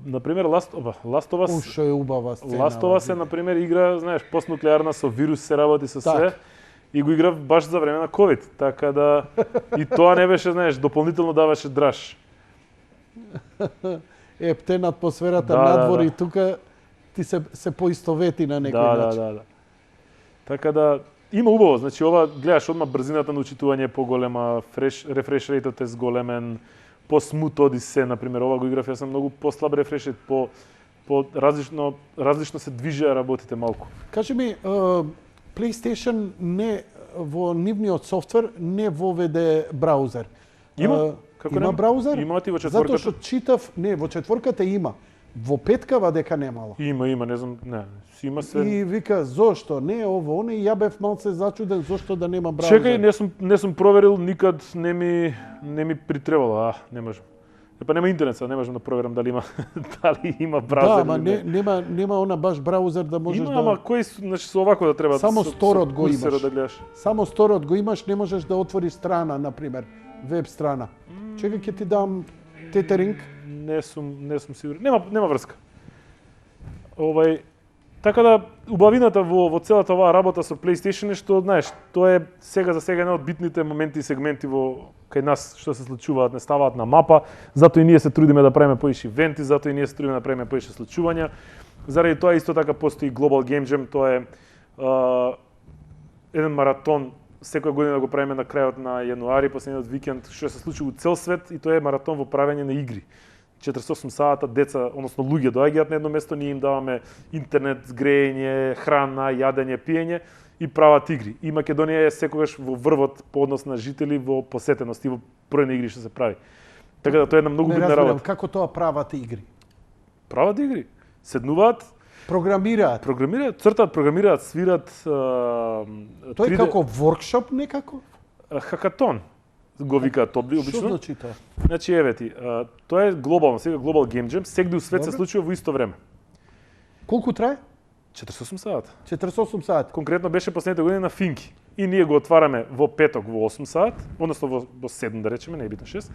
Например, Last of Us. Ушо е убава сцена. Last of Us е, например, игра, знаеш, постнуклеарна, со вирус се работи со све. И го играв баш за време на COVID. Така да и тоа не беше, знаеш, дополнително даваше драж. Ептен атмосферата Да, надвор да. и тука ти се поистовети на некој начин. Да. Така да има убаво, значи ова гледаш одма брзината на учитување е поголема, рефреш рейтот е зголемен, по-смут оди се, например, ова го играв, јас сум многу по-слаб рефреш рейт, по различно се движеа работите малку. Кажи ми, PlayStation не во нивниот софтвер не воведе браузер. Има? Како има нема? браузер? Има и во четворката. Затоа што читав, не, во четворката има. Во петкава дека немало. Има, не знам, си има се. И вика, зошто? Не ово, и ја бев малце зачуден зошто да нема браузер. Чекај, не сум проверил, никад не ми притребало, не можам. Епа нема интернет, сега не можам да проверам дали има браузер. Да, ама нема она баш браузер да можеш има, да... ама кој, значи со овако да треба Само сторот го курсерот имаш. да гледаш. Само сторот го имаш, не можеш да отвориш страна, например, веб страна. Чекај, ќе ти дам тетеринг. Не сум сигурен. Нема врска. Така да убавината во целата оваа работа со PlayStation е што, знаеш, тоа е сега за сега еден од битните моменти и сегменти кај нас што се случуваат, не ставаат на мапа, затоа и ние се трудиме да правиме поише ивенти, затоа и ние се трудиме да правиме поише случувања. Заради тоа исто така постои Global Game Jam, тоа е еден маратон секоја година го правиме на крајот на јануари, последниот викенд, што се случи во цел свет, и тоа е маратон во правење на игри. 48 сата деца, односно луѓе доаѓаат на едно место, ние им даваме интернет, грејење, храна, јадење, пиење и прават игри. И Македонија е секогаш во врвот по однос на жители во посетеност и во број на игри што се прави. Така да тоа е една многу битна работа. Како тоа прават игри? Прават игри. Седнуваат, Програмираат. цртаат, програмираат, свират. Тоа е како воркшоп некако? Хакатон го викаат обично. Што значи тоа? Значи еве ти, тоа е глобално, сега Global Game Jam, сегде у свет се Добре. случува во исто време. Колку трае? 48 сата. 48 сати. Конкретно беше последните години на Финки. И ние го отвараме во петок во 8 сат, односно во 7 да речеме, не е битно 6.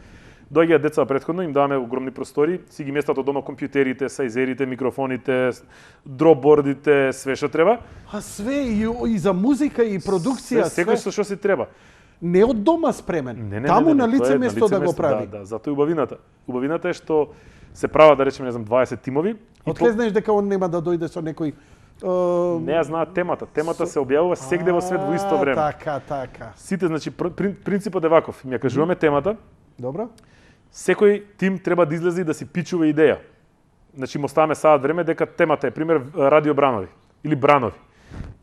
доаѓаат деца претходно, им даваме огромни простори, си ги местат од дома компјутерите, сајзерите, микрофоните, дропбордите, све што треба. А све и за музика и продукција, Секој што си треба. Не од дома спремен. Не, Таму на тоа лице е место да го место, прави. Да, затоа е убавината. Убавината е што се прават, да речеме, 20 тимови. Откај знаеш дека он нема да дојде со некој Не ја знаат темата. Темата се објавува сегде во свет во исто време. Така. Сите, значи, принципот е ваков. Ми ја кажуваме темата, Добро. секој тим треба да излезе и да си пичува идеја. Значи, му оставаме саат време дека темата е, пример, радио Бранови или Бранови.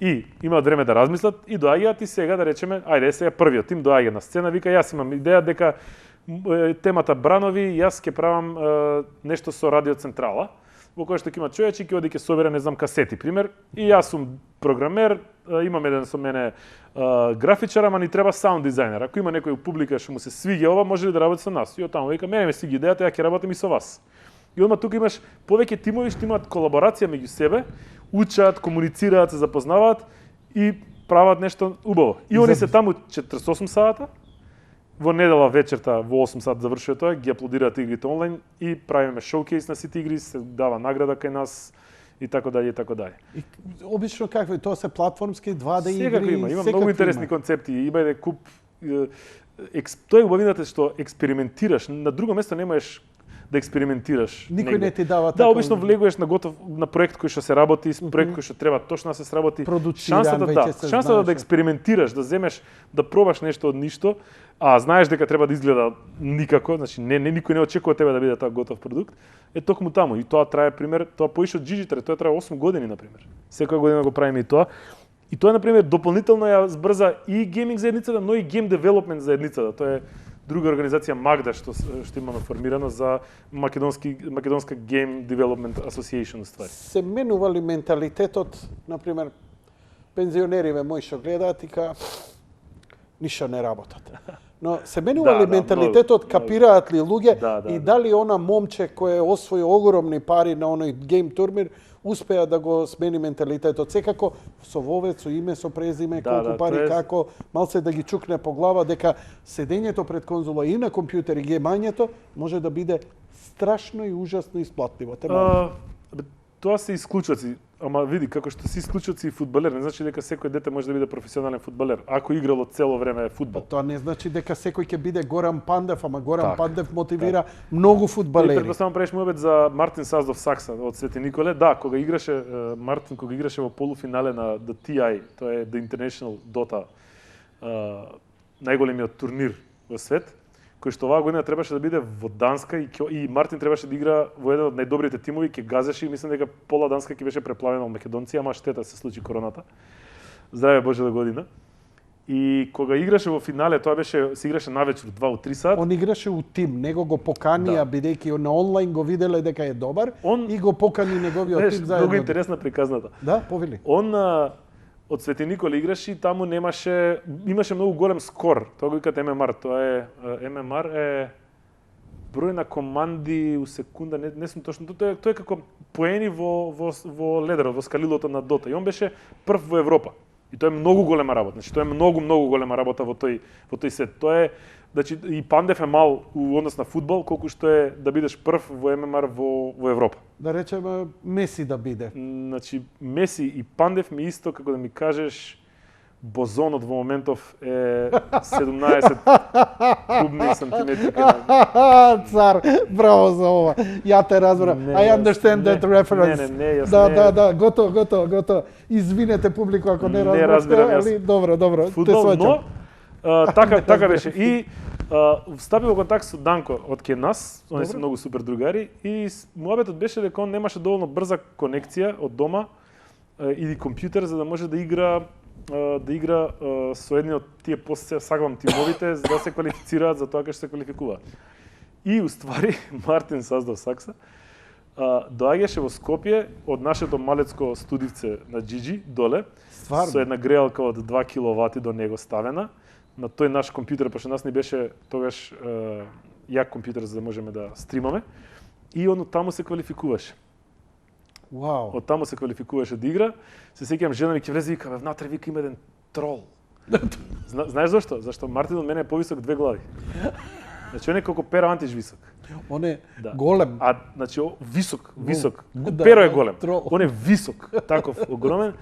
И имаат време да размислат и доаѓаат и сега да речеме, ајде сега првиот тим доаѓа на сцена, вика јас имам идеја дека темата Бранови, јас ќе правам нешто со радио Централа, во кој што ќе има човечи ќе оди ќе собира, не знам, касети, пример, и јас сум програмер, имам еден со мене графичар, ама ни треба саунд дизајнер. Ако има некој публика што му се свиѓа ова, може ли да работи со нас? И од таму вика, мене ме свиѓа идејата, ја ќе работам и со вас. И одма тука имаш повеќе тимови што имаат колаборација меѓу себе, учат, комуницираат, се запознаваат и прават нешто убаво. И они се таму 48 сата, во недела вечерта во 8 сат завршува тоа, ги аплодираат игрите онлайн и правиме шоукейс на сите игри, се дава награда кај нас и така дале и така дале. И обично какви тоа се платформски 2D игри. Секако има многу интересни концепти, има еден куп тоа е убавината што експериментираш, на друго место не можеш да експериментираш. Никој не ти дава Да, обично влегуваш на готов на проект кој што се работи, проект кој што треба точно да се сработи. Шансата да експериментираш, да земеш, да пробаш нешто од ништо, а знаеш дека треба да изгледа никако, значи никој не очекува тебе да биде тоа готов продукт, е токму таму. И тоа трае, пример, тоа поише од Digitare, тоа трае 8 години, на пример. Секоја година го правиме и тоа. И тоа, на пример, дополнително ја збрза и гейминг заедницата, но и гейм девелопмент заедницата. Тоа е друга организација Магда што имаме формирана за Македонска Game Development Association ствари. Се менува ли менталитетот, на пример, пензионериве мои што гледаат и ка ништо не работат. Но се менува ли менталитетот, капираат ли луѓе и дали она момче кој освои огромни пари на оној гейм турнир успеа да го смени менталитетот. Секако со вовец, со име, со презиме, колку пари, како, малце да ги чукне по глава дека седењето пред конзола и на компјутер и геймањето може да биде страшно и ужасно исплатливо. Тоа се исклучоци, ама види, како што се исклучоци и фудбалер, не значи дека секој дете може да биде професионален фудбалер, ако играло цело време фудбал. Тоа не значи дека секој ќе биде Горан Пандев, ама Горан Пандев мотивира многу фудбалери. Предпоставам правиш муабет за Мартин Саздов Сакса од Свети Николе. Да, кога играше Мартин, кога играше во полуфинале на The TI, тоа е The International Dota, најголемиот турнир во свет, кој што оваа година требаше да биде во Данска и Мартин требаше да игра во еден од најдобрите тимови, ќе газеше и мислам дека пола Данска ќе беше преплавена од македонци, ама штета се случи короната. Здраве Боже да година. И кога играше во финале, тоа беше се играше навечер 2-3 сат. Он играше у тим, него го поканија бидејќи на онлайн го виделе дека е добар и го покани неговиот тим заедно. Многу интересна приказната. Да, повели. Он од Свети Никола играше и таму имаше многу голем скор. Тоа го викат ММР, тоа е ММР е број на команди у секунда, не сум точно, тоа е како поени во ледерот, во скалилото на Дота. И он беше прв во Европа. И тоа е многу голема работа. Значи тоа е многу голема работа во тој свет. Тоа е, значи и Пандев е мал у однос на фудбал, колку што е да бидеш прв во ММР во Европа. Да речеме Меси да биде. Значи Меси и Пандев ми исто како да ми кажеш бозонот во моментов е 17 кубни сантиметри. Цар, браво за ова. Ја те разбрам. I understand that reference. Да, готово. Извинете публику ако не разбрате, али добро. Фудбал, но така беше. И встапи во контакт со Данко од ке нас, они се многу супер другари и муабетот беше дека он немаше доволно брза конекција од дома или компјутер за да може да игра со едни од тие сагвам тимовите за да се квалифицираат за тоа кај што се квалификуваат. И уствари Мартин Саздов Сакса доаѓаше во Скопје од нашето малецко студивце на Джиджи доле со една греалка од 2 киловати до него ставена на тој наш компјутер, пошто нас не беше тогаш јак компјутер за да можеме да стримаме и он таму се квалификуваше. Вау. Од таму се квалификуваше да игра. Се сеќавам жена ми ќе влезе и вика, внатре вика има еден трол. Знаеш зашто? Зашто Мартин од мене е повисок 2 глави. Значи он е како Pero Antić висок. Он е Да. голем. А значи висок. Да, Pero е голем. трол. Он е висок, таков огромен.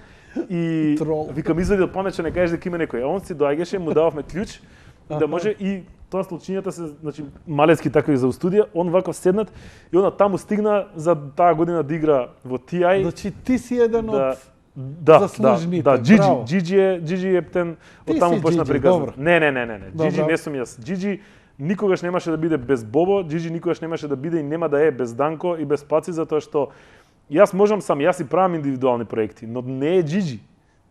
И Трол. викам извади од памет, че не кажеш дека има некој. А он си доаѓаше, му дававме клjuč да може и тоа случањата се, значи малецки такви за студија, он вако седнат и она таму стигна за таа година да игра во TI. Значи ти си еден да, од да, заслужните, да, браво. Джиджи е птен, Ти од таму си почна Джиджи, приказна. добро. Не. Джиджи Добро. не сум јас. Джиджи никогаш немаше да биде без Бобо, Джиджи никогаш немаше да биде и нема да е без Данко и без Паци, затоа што јас можам сам, јас и правам индивидуални проекти, но не е Джиджи.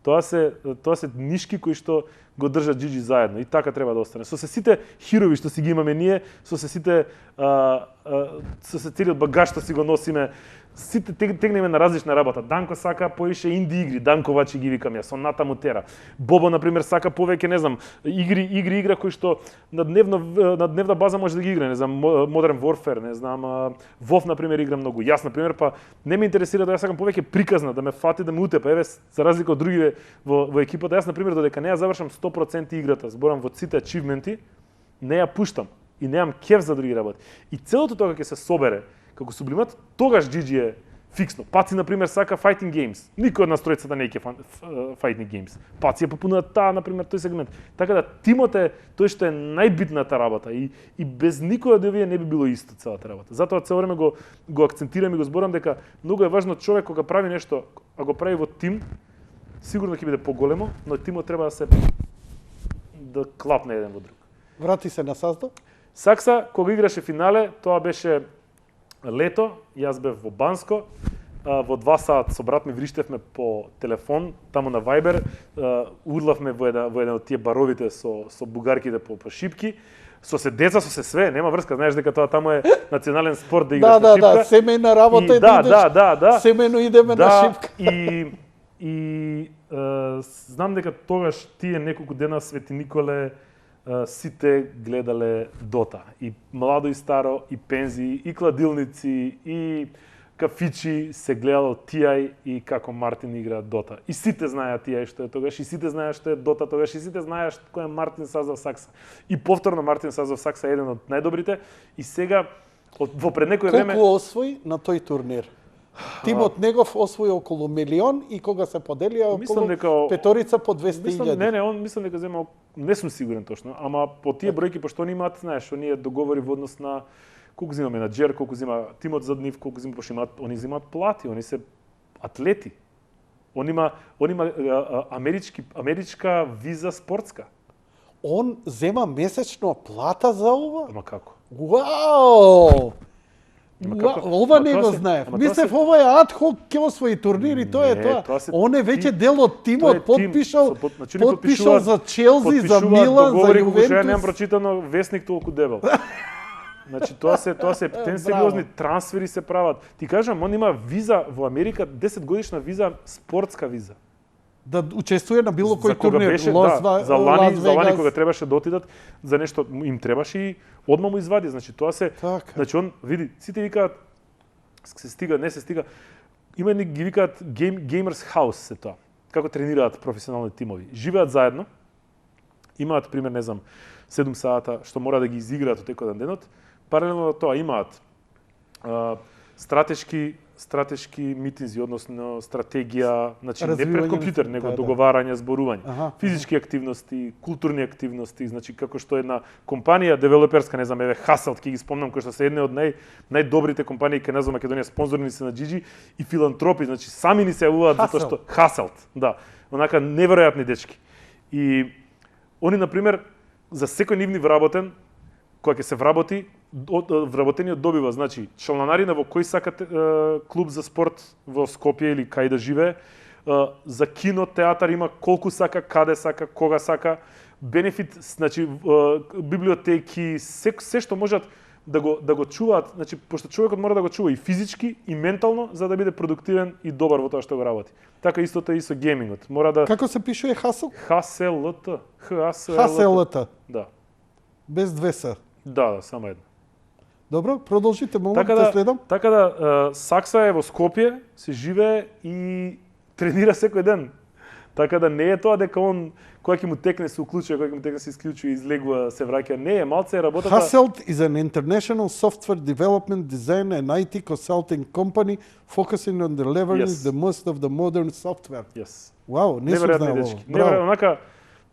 Тоа се нишки кои што го држат Джиджи заедно и така треба да остане. Со се сите хирови што си ги имаме ние, со се сите со се целиот багаж што си го носиме, сите тегнеме на различна работа. Данко сака поише инди игри, Данковачи ги викам јас, он натаму тера. Бобо на пример сака повеќе, не знам, игра кои што на дневна база може да ги игра, не знам, Modern Warfare, не знам, WoW на пример игра многу. Јас на пример па не ме интересира да ја сакам повеќе приказна, да ме фати да ме утепа. Еве за разлика од другиве во екипата, јас на пример додека не ја завршам 100% играта, зборам во сите ачивменти, не ја пуштам и немам кеф за други работи. И целото тоа ќе се собере како сублимат, тогаш Джиджи е фиксно. Паци на пример сака fighting games. Никој од нас тројцата не ќе fighting games. Паци ја попунува таа на пример тој сегмент. Така да тимот е тој што е најбитната работа и без никој од овие не би било исто целата работа. Затоа цело време го акцентирам и го зборам дека многу е важно човек кога прави нешто, а го прави во тим, сигурно ќе биде поголемо, но тимот треба да клапне еден во друг. Врати се на саздо? Сакса, кога играше финале, тоа беше лето, јас бев во Банско, во 2 сат со брат ми вриштевме по телефон, таму на Viber, урлавме во еден од тие баровите со бугарките по шипки, со се деца, со се све, нема врска, знаеш дека тоа таму е национален спорт да играш на шипка. Да, семејна работа е да. Семејно идеме на шипка. И знам дека тогаш тие неколку дена Свети Николе сите гледале Дота. И младо и старо, и пензии, и кладилници, и кафичи се гледало TI и како Мартин игра Дота. И сите знаеа TI што е тогаш, и сите знаеа што е Дота тогаш, и сите знаеа кој е Мартин Сазов Сакса. И повторно Мартин Сазов Сакса е еден од најдобрите. И сега, во пред некој време... Колку освои на тој турнир? Тимот негов освои околу 1.000.000 и кога се поделија околу петорица по 200.000. Не, он мислам дека зема, не сум сигурен точно, ама по тие бројки пошто они имаат, знаеш, оние договори во однос на колку зема менаџер, колку зема тимот за нив, колку зема пошто имаат, они земаат плати, они се атлети. Он има америчка виза спортска. Он зема месечно плата за ова? Ама како? Вау! Ова не го тоа знаев. ама Мислев ова е адхок ќе освои турнир и тоа е тоа. Он е веќе дел од тимот, потпишал за Челси, за Милан, за Јувентус. Ја немам Јувентус. прочитано весник толку дебел. Значи тоа се птен сериозни трансфери се прават. Ти кажам, он има виза во Америка, 10 годишна виза, спортска виза. Да учествува на било кој За кога турнир. беше, за лани кога требаше да отидат за нешто им требаше и одма му извади. Значи тоа се, Така. значи он види, сите викаат се стига, не се стига. Има едни ги викаат Gamers House се тоа. Како тренираат професионални тимови. Живеат заедно. Имаат пример, не знам, 7 сата што мора да ги изиграат од текот на денот. Паралелно на тоа имаат стратешки митинзи, односно стратегија, значи не пред компјутер, него договарање, зборување, физички активности, културни активности, значи како што една компанија девелоперска, не знам, еве Hasselt, ќе ги спомнам, кои што се едни од најдобрите компании кај нас во Македонија, спонзорни се на Джиджи и филантропи, значи сами ни се јавуваат затоа што Hasselt, да, онака неверојатни дечки. И они на пример за секој нивни вработен кога ќе се вработи, вработениот добива, значи, чланарина во кој сака клуб за спорт во Скопје или кај да живее, за кино, театар има колку сака, каде сака, кога сака, бенефит, значи, библиотеки, се што можат да го чуваат, значи, пошто човекот мора да го чува и физички, и ментално, за да биде продуктивен и добар во тоа што го работи. Така истото и со геймингот. Мора да... Како се пишува Hasselt? HASLT. HASLT. Да. Без 2 С. Да, само едно. Добро, продолжите, момент да следам. Така да, Сакса е во Скопје, се живее и тренира секој ден. Така да не е тоа дека он кога ќе му текне се уклучува, кога ќе му текне се исклучува и излегува, се враќа. Не е, малце е работата. Hasselt is an international software development, design and IT consulting company focusing on delivering Yes. the most of the modern software. Yes. Вау, не сум Неверојатни знаел дечки. ово. Браво. Онака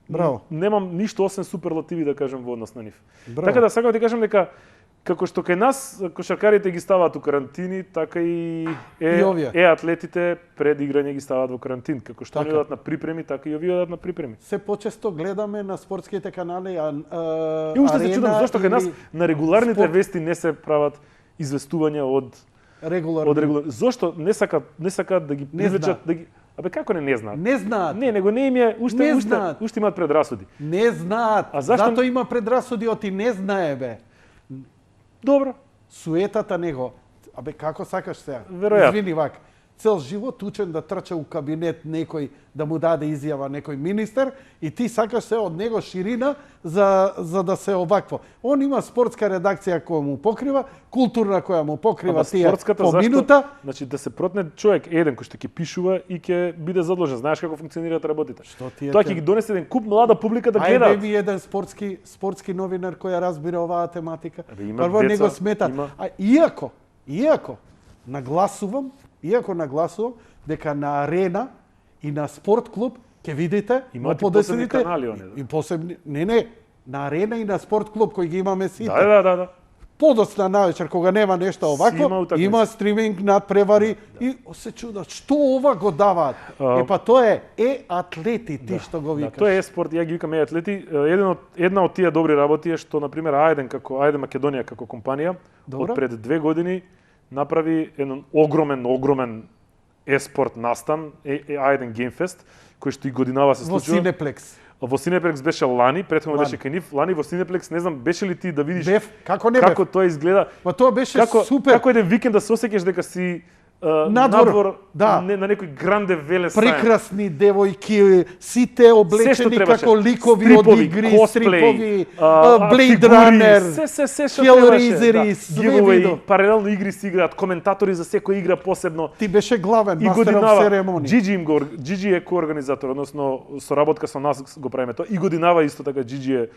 Браво. немам ништо освен суперлативи да кажам во однос на нив. Браво. Така да сакам да ти кажам дека како што кај нас кошаркарите ги ставаат у карантини, така и овие. атлетите пред играње ги ставаат во карантин. Како што Така. они одат на припреми, така и овие одат на припреми. Се почесто гледаме на спортските канали, И уште се Арена чудам зошто кај нас или на регуларните спорт. вести не се прават известувања од регуларно. Зошто не сакаат да ги Не привлечат, знаат. да ги Абе како не знаат? Не знаат. Не, него не им е Не знаат. уште имаат предрасуди. Не знаат. А зашто- Зато има предрасуди, оти не знае бе. Добро. Суетата него. Абе како сакаш сега? Веројатно. Извини вак. Цел живот учен да трча у кабинет некој да му даде изјава некој министер и ти сакаш се од него ширина за да се овакво. Он има спортска редакција која му покрива, културна која му покрива тие по минута. Значи да се протне човек еден кој што ќе пишува и ќе биде задолжен. Знаеш како функционираат работите. Што ти е Тоа те- ќе ги донесе еден куп млада публика да Ајде гледаат. ми еден спортски новинар кој ја разбира оваа тематика. Абе, има Прво деца, него смета. има- А иако нагласувам дека на арена и на спорт клуб ќе видите Имаат и во посебни подесните канали, они, да. и посебни не на арена и на спорт клуб кој ги имаме сите. Да. Подоцна навечер кога нема нешто Си има овакво, утакмици. има стриминг надпревари и се чудат што ова го даваат. Па тоа е атлети ти што го Да, викаш. тоа е спорт, ја ги викам атлети. Една од тие добри работи е што на пример Ајден Македонија како компанија Добро. од пред 2 години направи еден огромен еспорт настан, Ајден Геймфест, кој што и годинава се Во случува. Синеплекс. Во Синеплекс беше лани, претходно Лани. беше кај нив. Лани во Синеплекс, не знам, беше ли ти да видиш Бев, како не бев? како тоа изгледа? Па тоа беше Како супер. како еден викенд да се осеќаш дека си Надвор, да. на некој гранде веле сајм. Прекрасни девојки, сите облечени требаше. како ликови од Стрипови, игри, косплей, стрипови, фигури, Blade Runner, се што Hellraiser, требаше, све giveaway, видов. паралелно игри се играат, коментатори за секоја игра посебно. Ти беше главен, И мастер годинава, оф церемони. Джиджи е коорганизатор, односно соработка со нас го правиме тоа. И годинава исто така Джиджи е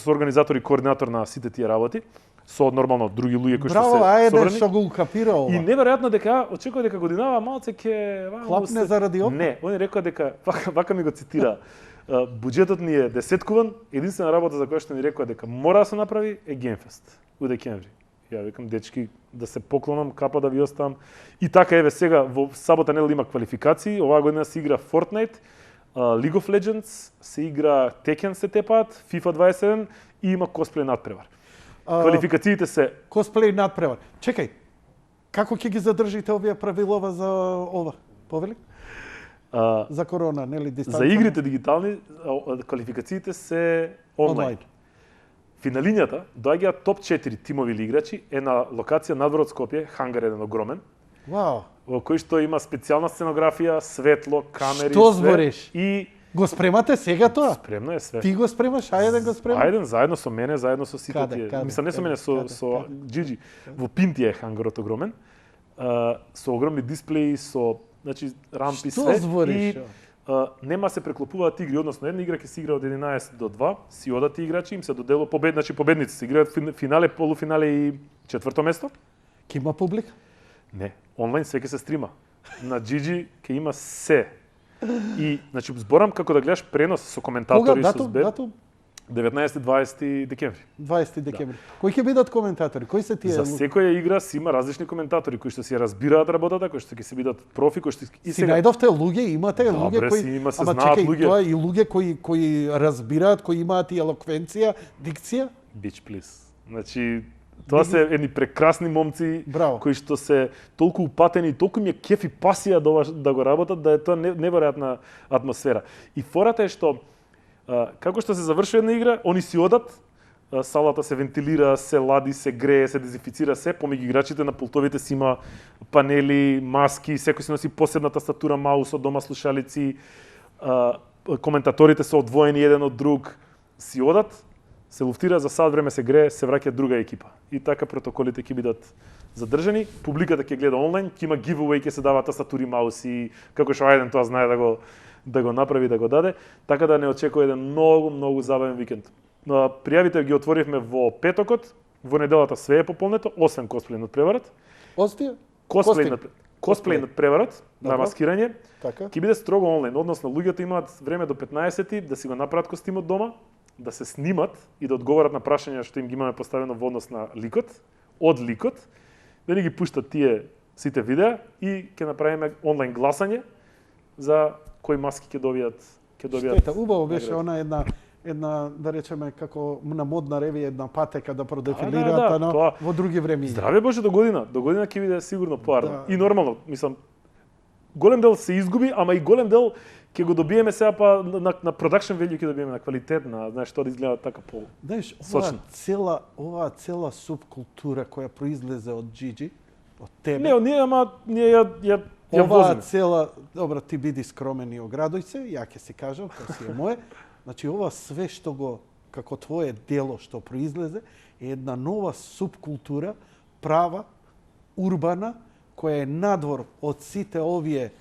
организатор и координатор на сите тие работи, со нормално други луѓе кои што Браво, се ајде собрани. што го укапирал И ова. неверојатно дека очекува дека годинава малце ќе Клапне заради ова? Не, они рекоа дека вака ми го цитира. Буџетот ни е десеткуван, единствена работа за која што ни рекоа дека мора да се направи е Геймфест у декември. Ја викам дечки да се поклонам, капа да ви оставам. И така еве сега во сабота недела има квалификации, оваа година се игра Fortnite, League of Legends, се игра Tekken се тепаат, FIFA 27 и има косплей надпревар. Квалификациите се Косплей надпревар. Чекај, како ќе ги задржите овие правилова за ова? Повели? За корона, нели дистанца? за игрите дигитални квалификациите се онлайн. Финалињата доаѓаат топ 4 тимови или играчи е на локација надвор од Скопје, хангар еден огромен, Вау. во кој што има специјална сценографија, светло, камери, Што све. збориш? И Го спремате сега тоа? спремно е све. Ти го спремаш, ајде го спремаш. Ајден заедно со мене, заедно со сите Каде, тие. каде, Мислам не со каде, мене, со каде, со каде? Джиджи. Во Пинтија е хангарот огромен. Со огромни дисплеи, со значи рампи Што све. збориш, И јо? нема се преклопуваат игри, односно една игра ќе се игра од 11 до 2, си одат тие играчи, им се доделува значи победници се играат финале, полуфинале и четврто место. Ќе има публика? Не, онлайн се ќе се стрима. На Джиджи ќе има се. И значи зборам како да гледаш пренос со Кога коментатори со датум? збер. Датум 19-20 декември. 20 декември. Кои ќе бидат коментатори? Кои се тие? За секоја игра си има различни коментатори кои што си ја разбираат работата, кои што ќе се бидат профи, кои што и Си најдовте луѓе, имате луѓе Добре, кои си има, се ама знаат чекај, луѓе. тоа и луѓе кои разбираат, кои имаат и елоквенција, дикција. Bitch please. Значи тоа се едни прекрасни момци Браво. кои што се толку упатени, толку ми е кеф и пасија да го работат, да е тоа неверојатна атмосфера. И фората е што како што се завршува една игра, они си одат, салата се вентилира, се лади, се грее, се дезинфицира се, помеѓу играчите на пултовите си има панели, маски, секој си носи посебна тастатура, маус, од дома слушалици, коментаторите се одвоени еден од друг, си одат, се луфтира, за сат време се грее, се враќа друга екипа. И така протоколите ќе бидат задржани, публиката ќе гледа онлайн, ќе има giveaway, ќе се дава тастатури, мауси, како Швајден тоа знае да го направи, да го даде, така да не очекува еден многу забавен викенд. Пријавите ги отворивме во петокот, во неделата све е пополнето, освен косплей над преварот. Остија? Косплей над преварот, на Добро. маскирање, Така. ќе биде строго онлайн, односно луѓето имаат време до 15 да си го направат костимот дома, да се снимат и да одговорат на прашања што им ги имаме поставено во однос на ликот, од ликот, да ни ги пуштат тие сите видеа и ќе направиме онлайн гласање за кои маски ќе добијат. Штета, убаво беше она една да речеме како на модна ревија една патека да продефилираат тоа. во други времиња. Здраве Боже до година ќе биде сигурно поарно. Да. И нормално, мислам, голем дел се изгуби, ама и голем дел ќе го добиеме сега па на production value ќе добиеме на квалитет, на знаеш што да изгледа така по. Знаеш, сочно. оваа цела субкултура која произлезе од Джиджи, од тебе. Не, ние ја Оваа возиме. цела, добро, ти биди скромен и оградој се, ја ќе си кажам, тоа си е мое. Значи, ова све што го, како твое дело што произлезе, е една нова субкултура, права, урбана, која е надвор од сите овие,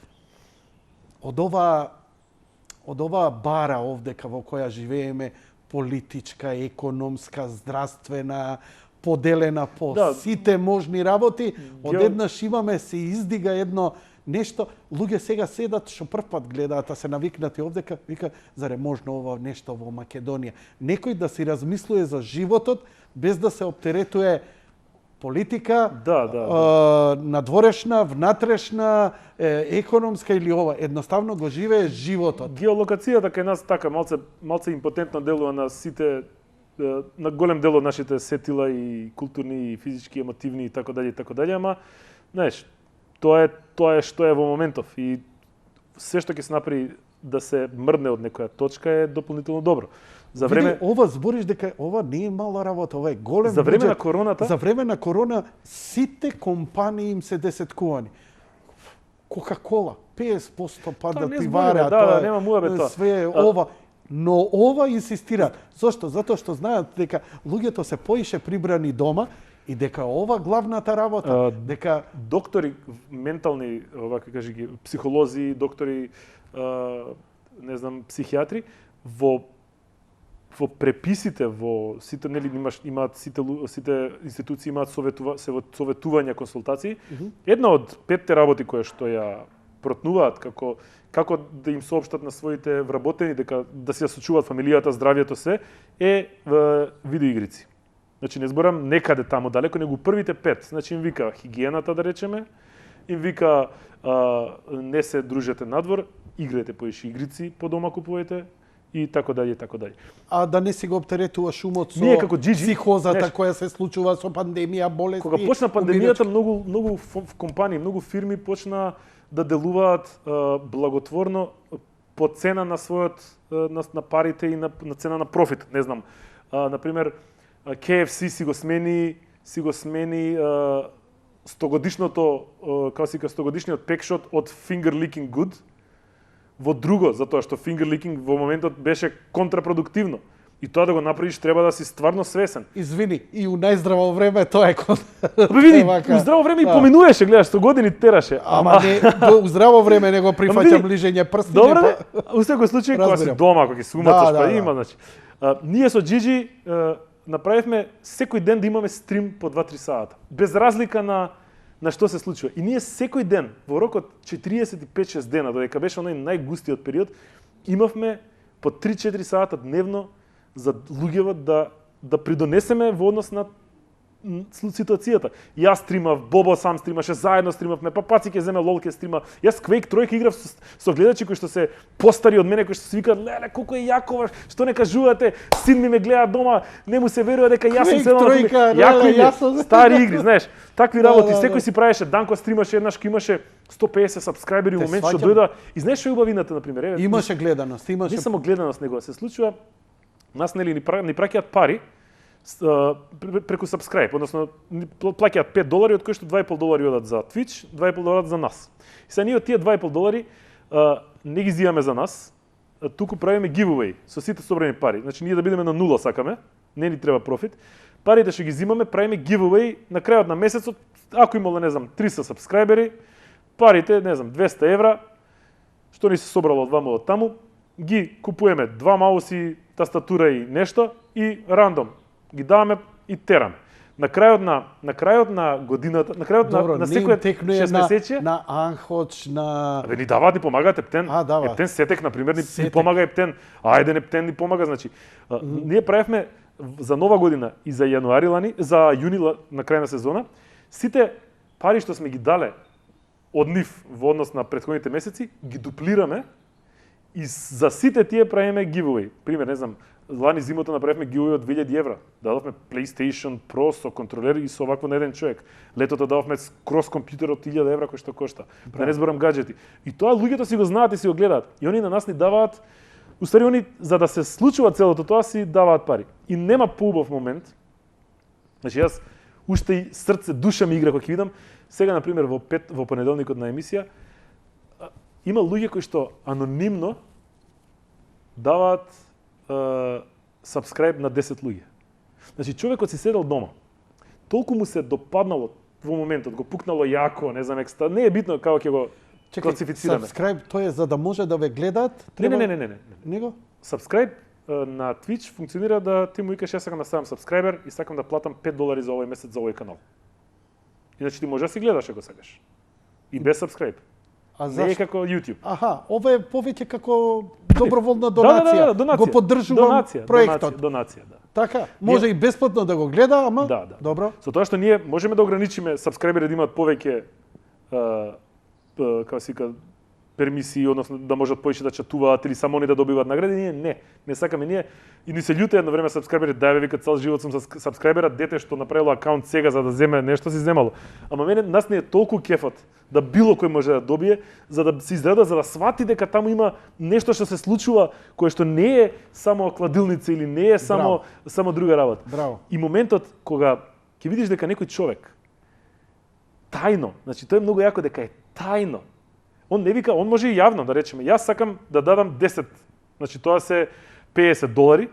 од оваа бара овдека во која живееме, политичка, економска, здравствена, поделена по сите можни работи, одеднаш имаме, се издига едно нешто, луѓе сега седат што прв пат гледаат, а се навикнати овдека, вика, заре можно ова нешто во Македонија. Некој да си размислува за животот без да се оптеретува политика, надворешна, внатрешна, економска или ова. Едноставно го живее животот. Геолокацијата кај нас така малце импотентно делува на сите, на голем дел од нашите сетила и културни, и физички, емотивни и така дале, ама знаеш, тоа е што е во моментов и се што ќе се направи да се мрдне од некоја точка е дополнително добро. За време Види, ова збориш дека ова не е мала работа, ова е голем за време буџет. на короната, За време на корона сите компании им се десеткувани. Кока-кола 50% пада не пивара, збориме, нема муабет тоа. све ова. Но ова инсистираат. Зошто? Затоа што знаат дека луѓето се поише прибрани дома и дека ова главната работа, дека доктори ментални, овака кажи ги, психолози, доктори, не знам, психијатри во преписите, во сите нели имаат сите институции имаат советувања, консултации. Една од 5 работи кои што ја протнуваат како да им соопштат на своите вработени дека да се сочуваат фамилијата, здравјето се е видеоигрици. Значи не зборам некаде таму далеко, него првите 5. Значи им вика хигиената да речеме, им вика не се дружете надвор, играјте поише игрици, по дома купувајте и така дале и така дале. а да не си го оптеретува шумот со Ние како Джиджи, психозата која се случува со пандемија, болести. Кога почна пандемијата, многу компании, многу фирми почна да делуваат благотворно по цена на својот на парите и на цена на профит. Не знам, например, KFC си го смени 100-годишното, како се вика, 100-годишниот пекшот од Finger Licking Good во друго, затоа што finger licking во моментот беше контрапродуктивно. И тоа да го направиш треба да си стварно свесен. Извини, и у најздраво време тоа е Види, у здраво време и поминуваше, гледаш, 100 години тераше. Ама не, у здраво време не го прифаќам лижење прстини. Добре, у секој случај кога си дома, кога ќе се умачаш, па има, значи. Ние со Джиджи направивме секој ден да имаме стрим по 2-3 сата. Без разлика на што се случува. И ние секој ден, во рок од 45-6 дена, додека беше оној најгустиот период, имавме по 3-4 сата дневно за луѓево да придонесеме во однос на ситуацијата. Јас стримав, Бобо сам стримаше, заедно стримавме, па Паци ќе земе лол ќе стрима. Јас Quake 3 играв со гледачи кои што се постари од мене, кои што се викаат леле колку е јако, што не кажувате, син ми ме гледа дома, не му се верува дека јас сум седнал на јако стари игри, знаеш. Такви работи, секој си правеше, Данко стримаше еднаш кој имаше 150 сабскрајбери во момент што дојда. И знаеш што е убавината на пример? Имаше гледаност, имаше. Не само гледаност него, се случува нас нели ни праќаат пари преку subscribe, односно плаќаат $5, од кои што $2.5 одат за Twitch, $2.5 за нас. И сега ние од тие $2.5 не ги зимаме за нас, туку правиме giveaway со сите собрани пари. Значи ние да бидеме на нула сакаме, не ни треба профит. Парите што ги зимаме, правиме giveaway на крајот на месецот, ако имало, не знам, 300 сабскрајбери, парите, не знам, 200 евра, што ни се собрало од ваму од таму, ги купуваме 2 мауси, тастатура и нешто и рандом ги даваме и тераме. На крајот на годината, на крајот на секој 6 месеци на Анхоч, на Абе ни даваат, ни помагаат Ептен. даваат. Ептен Сетек на пример ни Сетек. помага Ептен. Ајден Ептен ни помага, значи ние правевме за нова година и за јануари лани, за јуни на крај на сезона, сите пари што сме ги дале од нив во однос на претходните месеци, ги дуплираме и за сите тие правиме giveaway. Пример, не знам, лани зимото направивме giveaway од 2000 евра. Дадовме PlayStation Pro со контролер и со овакво на еден човек. Летото дадовме крос компјутер од 1000 евра кој што кошта. Да не зборам гаджети. И тоа луѓето си го знаат и си го гледаат. И они на нас ни даваат, уствари они за да се случува целото тоа си даваат пари. И нема поубав момент. Значи јас уште и срце, душа ми игра кога ќе видам. Сега на пример во понеделникот на емисија има луѓе кои што анонимно даваат subscribe на 10 луѓе. Значи човекот си седел дома. Толку му се допаднало во моментот, го пукнало јако, не знам екста, не е битно како ќе го класифицираме. Subscribe, тоа е за да може да ве гледаат? Не. Него? Subscribe на Twitch функционира да ти му викаш јас сакам да ставам subscriber и сакам да платам $5 за овој месец за овој канал. Иначе ти може да си гледаш ако сакаш. И без subscribe. А Не е како YouTube. Аха, ова е повеќе како доброволна донација. донација. Го поддржувам проектот. Донација, да. Така, може и бесплатно да го гледа, ама Да. добро. Со тоа што ние можеме да ограничиме сабскрајбери да имаат повеќе како се вика пермисии, односно да можат повеќе да чатуваат или само они да добиваат награди, ние не сакаме ние. И ни се љуте едно време сабскрајбери, дај вика цел живот сум сабскрајбера, дете што направило акаунт сега за да земе нешто си земало. Ама мене нас не е толку кефот да било кој може да добие, за да се изреда, за да свати дека таму има нешто што се случува кое што не е само кладилница или не е само друга работа. Браво. И моментот кога ќе видиш дека некој човек тајно, значи тоа е многу јако дека е тајно. Он не вика, он може и јавно да речеме, јас сакам да дадам 10, значи тоа се $50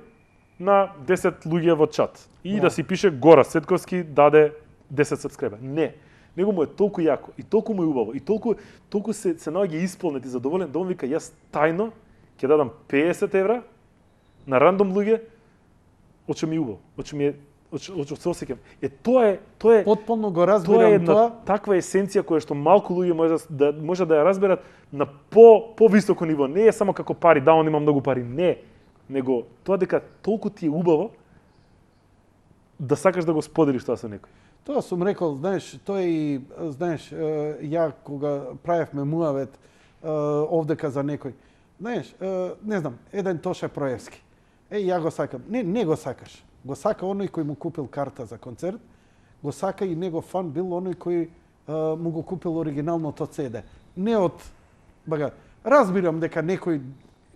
на 10 луѓе во чат. И да си пише Гора Светковски даде 10 сабскрајбера. Не. Него му е толку јако и толку му е убаво и толку се наоѓа исполнет и задоволен да он вика јас тајно ќе дадам 50 евра на рандом луѓе, оче ми е убаво, оче ми е оче се осеќам. Тоа е Потполно го тоа е разбирам една тоа. таква есенција која што малку луѓе може да ја разберат на повисоко ниво. Не е само како пари, да он има многу пари, не, него тоа дека толку ти е убаво да сакаш да го споделиш тоа со некој. Тоа сум рекол, знаеш, ја кога правевме муавет овдека за некој, знаеш, не знам, еден Тоше Проевски. Ја го сакам. Не го сакаш. Го сака оној кој му купил карта за концерт, го сака и негов фан бил оној кој му го купил оригиналното CD. Не од разбирам дека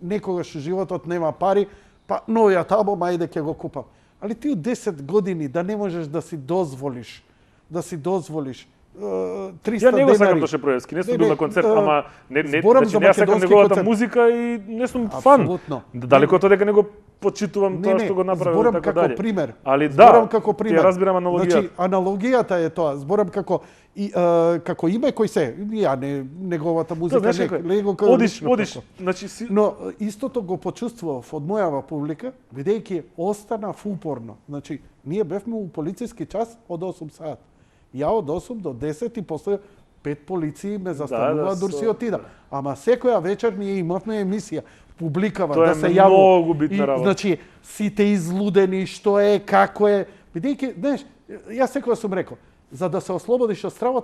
некогаш у животот нема пари, па новиот албум ајде ќе го купам. Али ти од 10 години да не можеш да си дозволиш 300 Ја не го сакам денари. Тоше Проевски, не сум бил на концерт, ама зборам значи за не ја сакам македонски неговата концерт. музика и не сум фан. Апсолутно. Далеко од тоа дека не го почитувам тоа што го направил зборам и така како дале. пример. Али Зборам да, како пример. ја разбирам аналогијата. Значи, аналогијата е тоа. Зборам како име кој се. Ја неговата музика знаеш не. како одиш, значи си Но истото го почувствував од мојава публика, бидејќи останав упорно. Значи, ние бевме у полициски час од 8 сат. Ја од 8 до 10 и после 5 полиции ме застануваат дур си отидам. Ама секоја вечер ние имавме емисија, публикава Тоа е да се јавува. многу битна работа. Значи, сите излудени, што е, како е. Бидејќи, знаеш, јас секоја сум рекол, за да се ослободиш од страва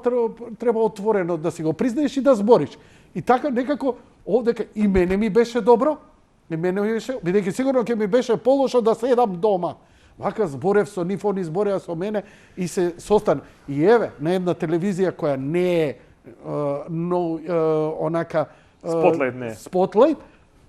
треба отворено да си го признаеш и да збориш. И така некако овдека и мене ми беше добро, бидејќи сигурно ќе ми беше полошо да седам дома. Вака зборев со нив, они збореа со мене и се состан. И еве, на една телевизија која не е онака Спотлајт не е. Спотлајт,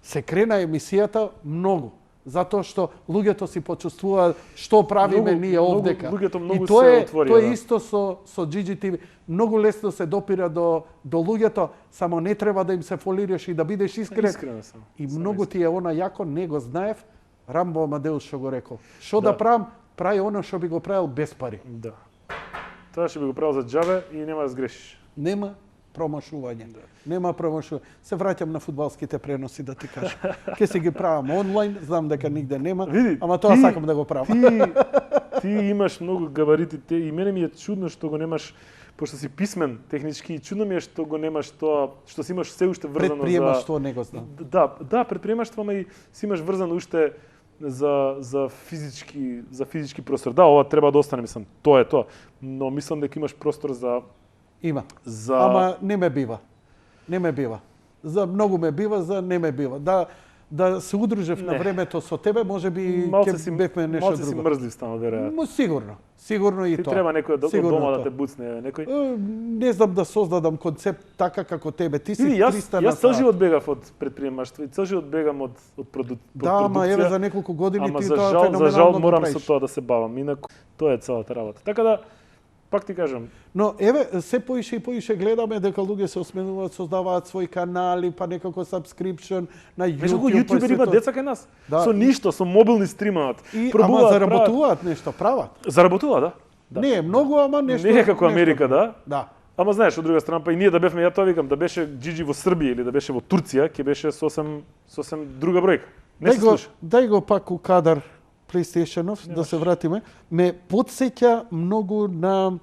се крена емисијата многу. Затоа што луѓето си почувствуваат што правиме ние овдека. Луѓето многу и тоа се е, отворија. тоа е исто со GGTV. Многу лесно се допира до луѓето, само не треба да им се фолираш и да бидеш искрен. Искрено сам. И многу ти е она јако, не го знаев, Рамбо Амадеус што го рекол. Што да правам? Прави оно што би го правил без пари. Да. Тоа ќе би го правил за џабе и нема да сгрешиш. Нема промашување. Нема промашување. Се враќам на фудбалските преноси да ти кажам. Ке си ги правам онлайн, знам дека нигде нема, Види, ама тоа сакам да го правам. Ти имаш многу габарити, и мене ми е чудно што го немаш, пошто си писмен технички, чудно ми е што го немаш тоа, што си имаш се уште врзано Предприемаштво не го знам. Да, предприемаштво, ама и си имаш врзано уште за физички простор. Да, ова треба да остане, мислам, тоа е тоа. Но мислам дека имаш простор за Има. Ама не ме бива. Не ме бива. За многу ме бива, за не ме бива. Да се удружев на времето со тебе, може би ќе бевме нешто друго. Малце си мрзлив станал, веројатно. Сигурно. Сигурно и Ти тоа. треба некој од дома да те буцне, некој. Не знам да создадам концепт така како тебе. Ти си 300 на Јас цел живот бегав од предприемаштво и цел живот бегам од продукција. Да, ама еве за неколку години ти тоа феноменално за жал го морам правиш. со тоа да се бавам. Инаку тоа е целата работа. Така да пак ти кажам, Но еве се поише и поише гледаме дека луѓе се осмелуваат, создаваат своји канали, па некако subscription на YouTube. Меѓу јутубери има деца кај нас. Да. Со ништо, со мобилни стримаат. Ама заработуваат нешто, прават. Заработува, да. Не е многу, ама нешто. Не е како Америка, да. Да. Ама знаеш, од друга страна, па и ние да бевме, ја тоа викам, да беше Джиджи во Србија или да беше во Турција, ќе беше сосем друга бројка. Не се слуша. Дај го пак у кадар PlayStation-ов, да се вратиме. Ме потсеќа многу на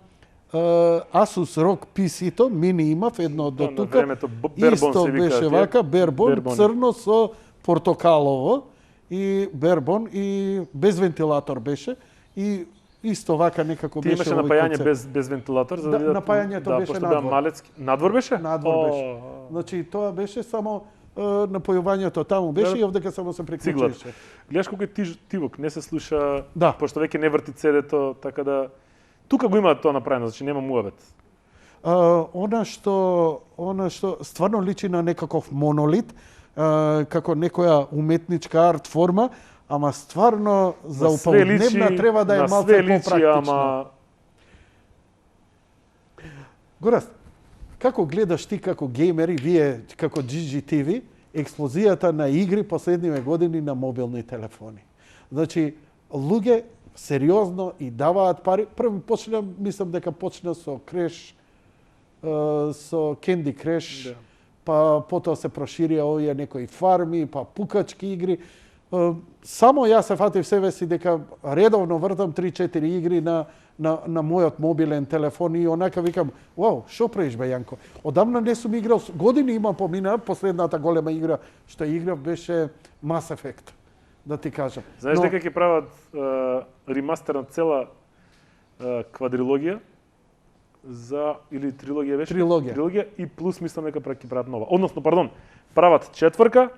Asus ROG PC-то, мини имав едно до тука. На времето Бербон Исто се вика. беше вака, Бербон, Бербони. црно со портокалово и Бербон и без вентилатор беше и исто вака некако Ти беше имаше овој напајање концепт. без вентилатор, за Да, да напајањето беше пошто надвор. беа малецки. Надвор беше? Надвор беше. Значи тоа беше само напојувањето таму беше и овдека само се Циглата. приклучеше. Гледаш колку е тивок, не се слуша, Да. пошто веќе не врти CD-то, така да тука го има тоа направено, значи нема муабет. Она што стварно личи на некаков монолит, како некоја уметничка арт форма, ама стварно за употребна треба да е малку попрактична. Ама Гораст, како гледаш ти како геймер и вие како GGTV експлозијата на игри последниве години на мобилни телефони? Значи, луѓе сериозно и даваат пари. Прво почна, мислам дека почна со Crash, со Candy Crush, Да. па потоа се проширија овие некои фарми, па пукачки игри. Само јас се фатив себе си дека редовно вртам 3-4 игри на мојот мобилен телефон и онака викам, вау, што правиш бе Јанко? Одамна не сум играл, години имам помина, последната голема игра што играв беше Mass Effect, да ти кажам. знаеш дека ќе прават ремастер на цела квадрилогија или трилогија беше? Трилогија. И плюс мислам дека ќе прават нова. Односно, пардон, прават четврка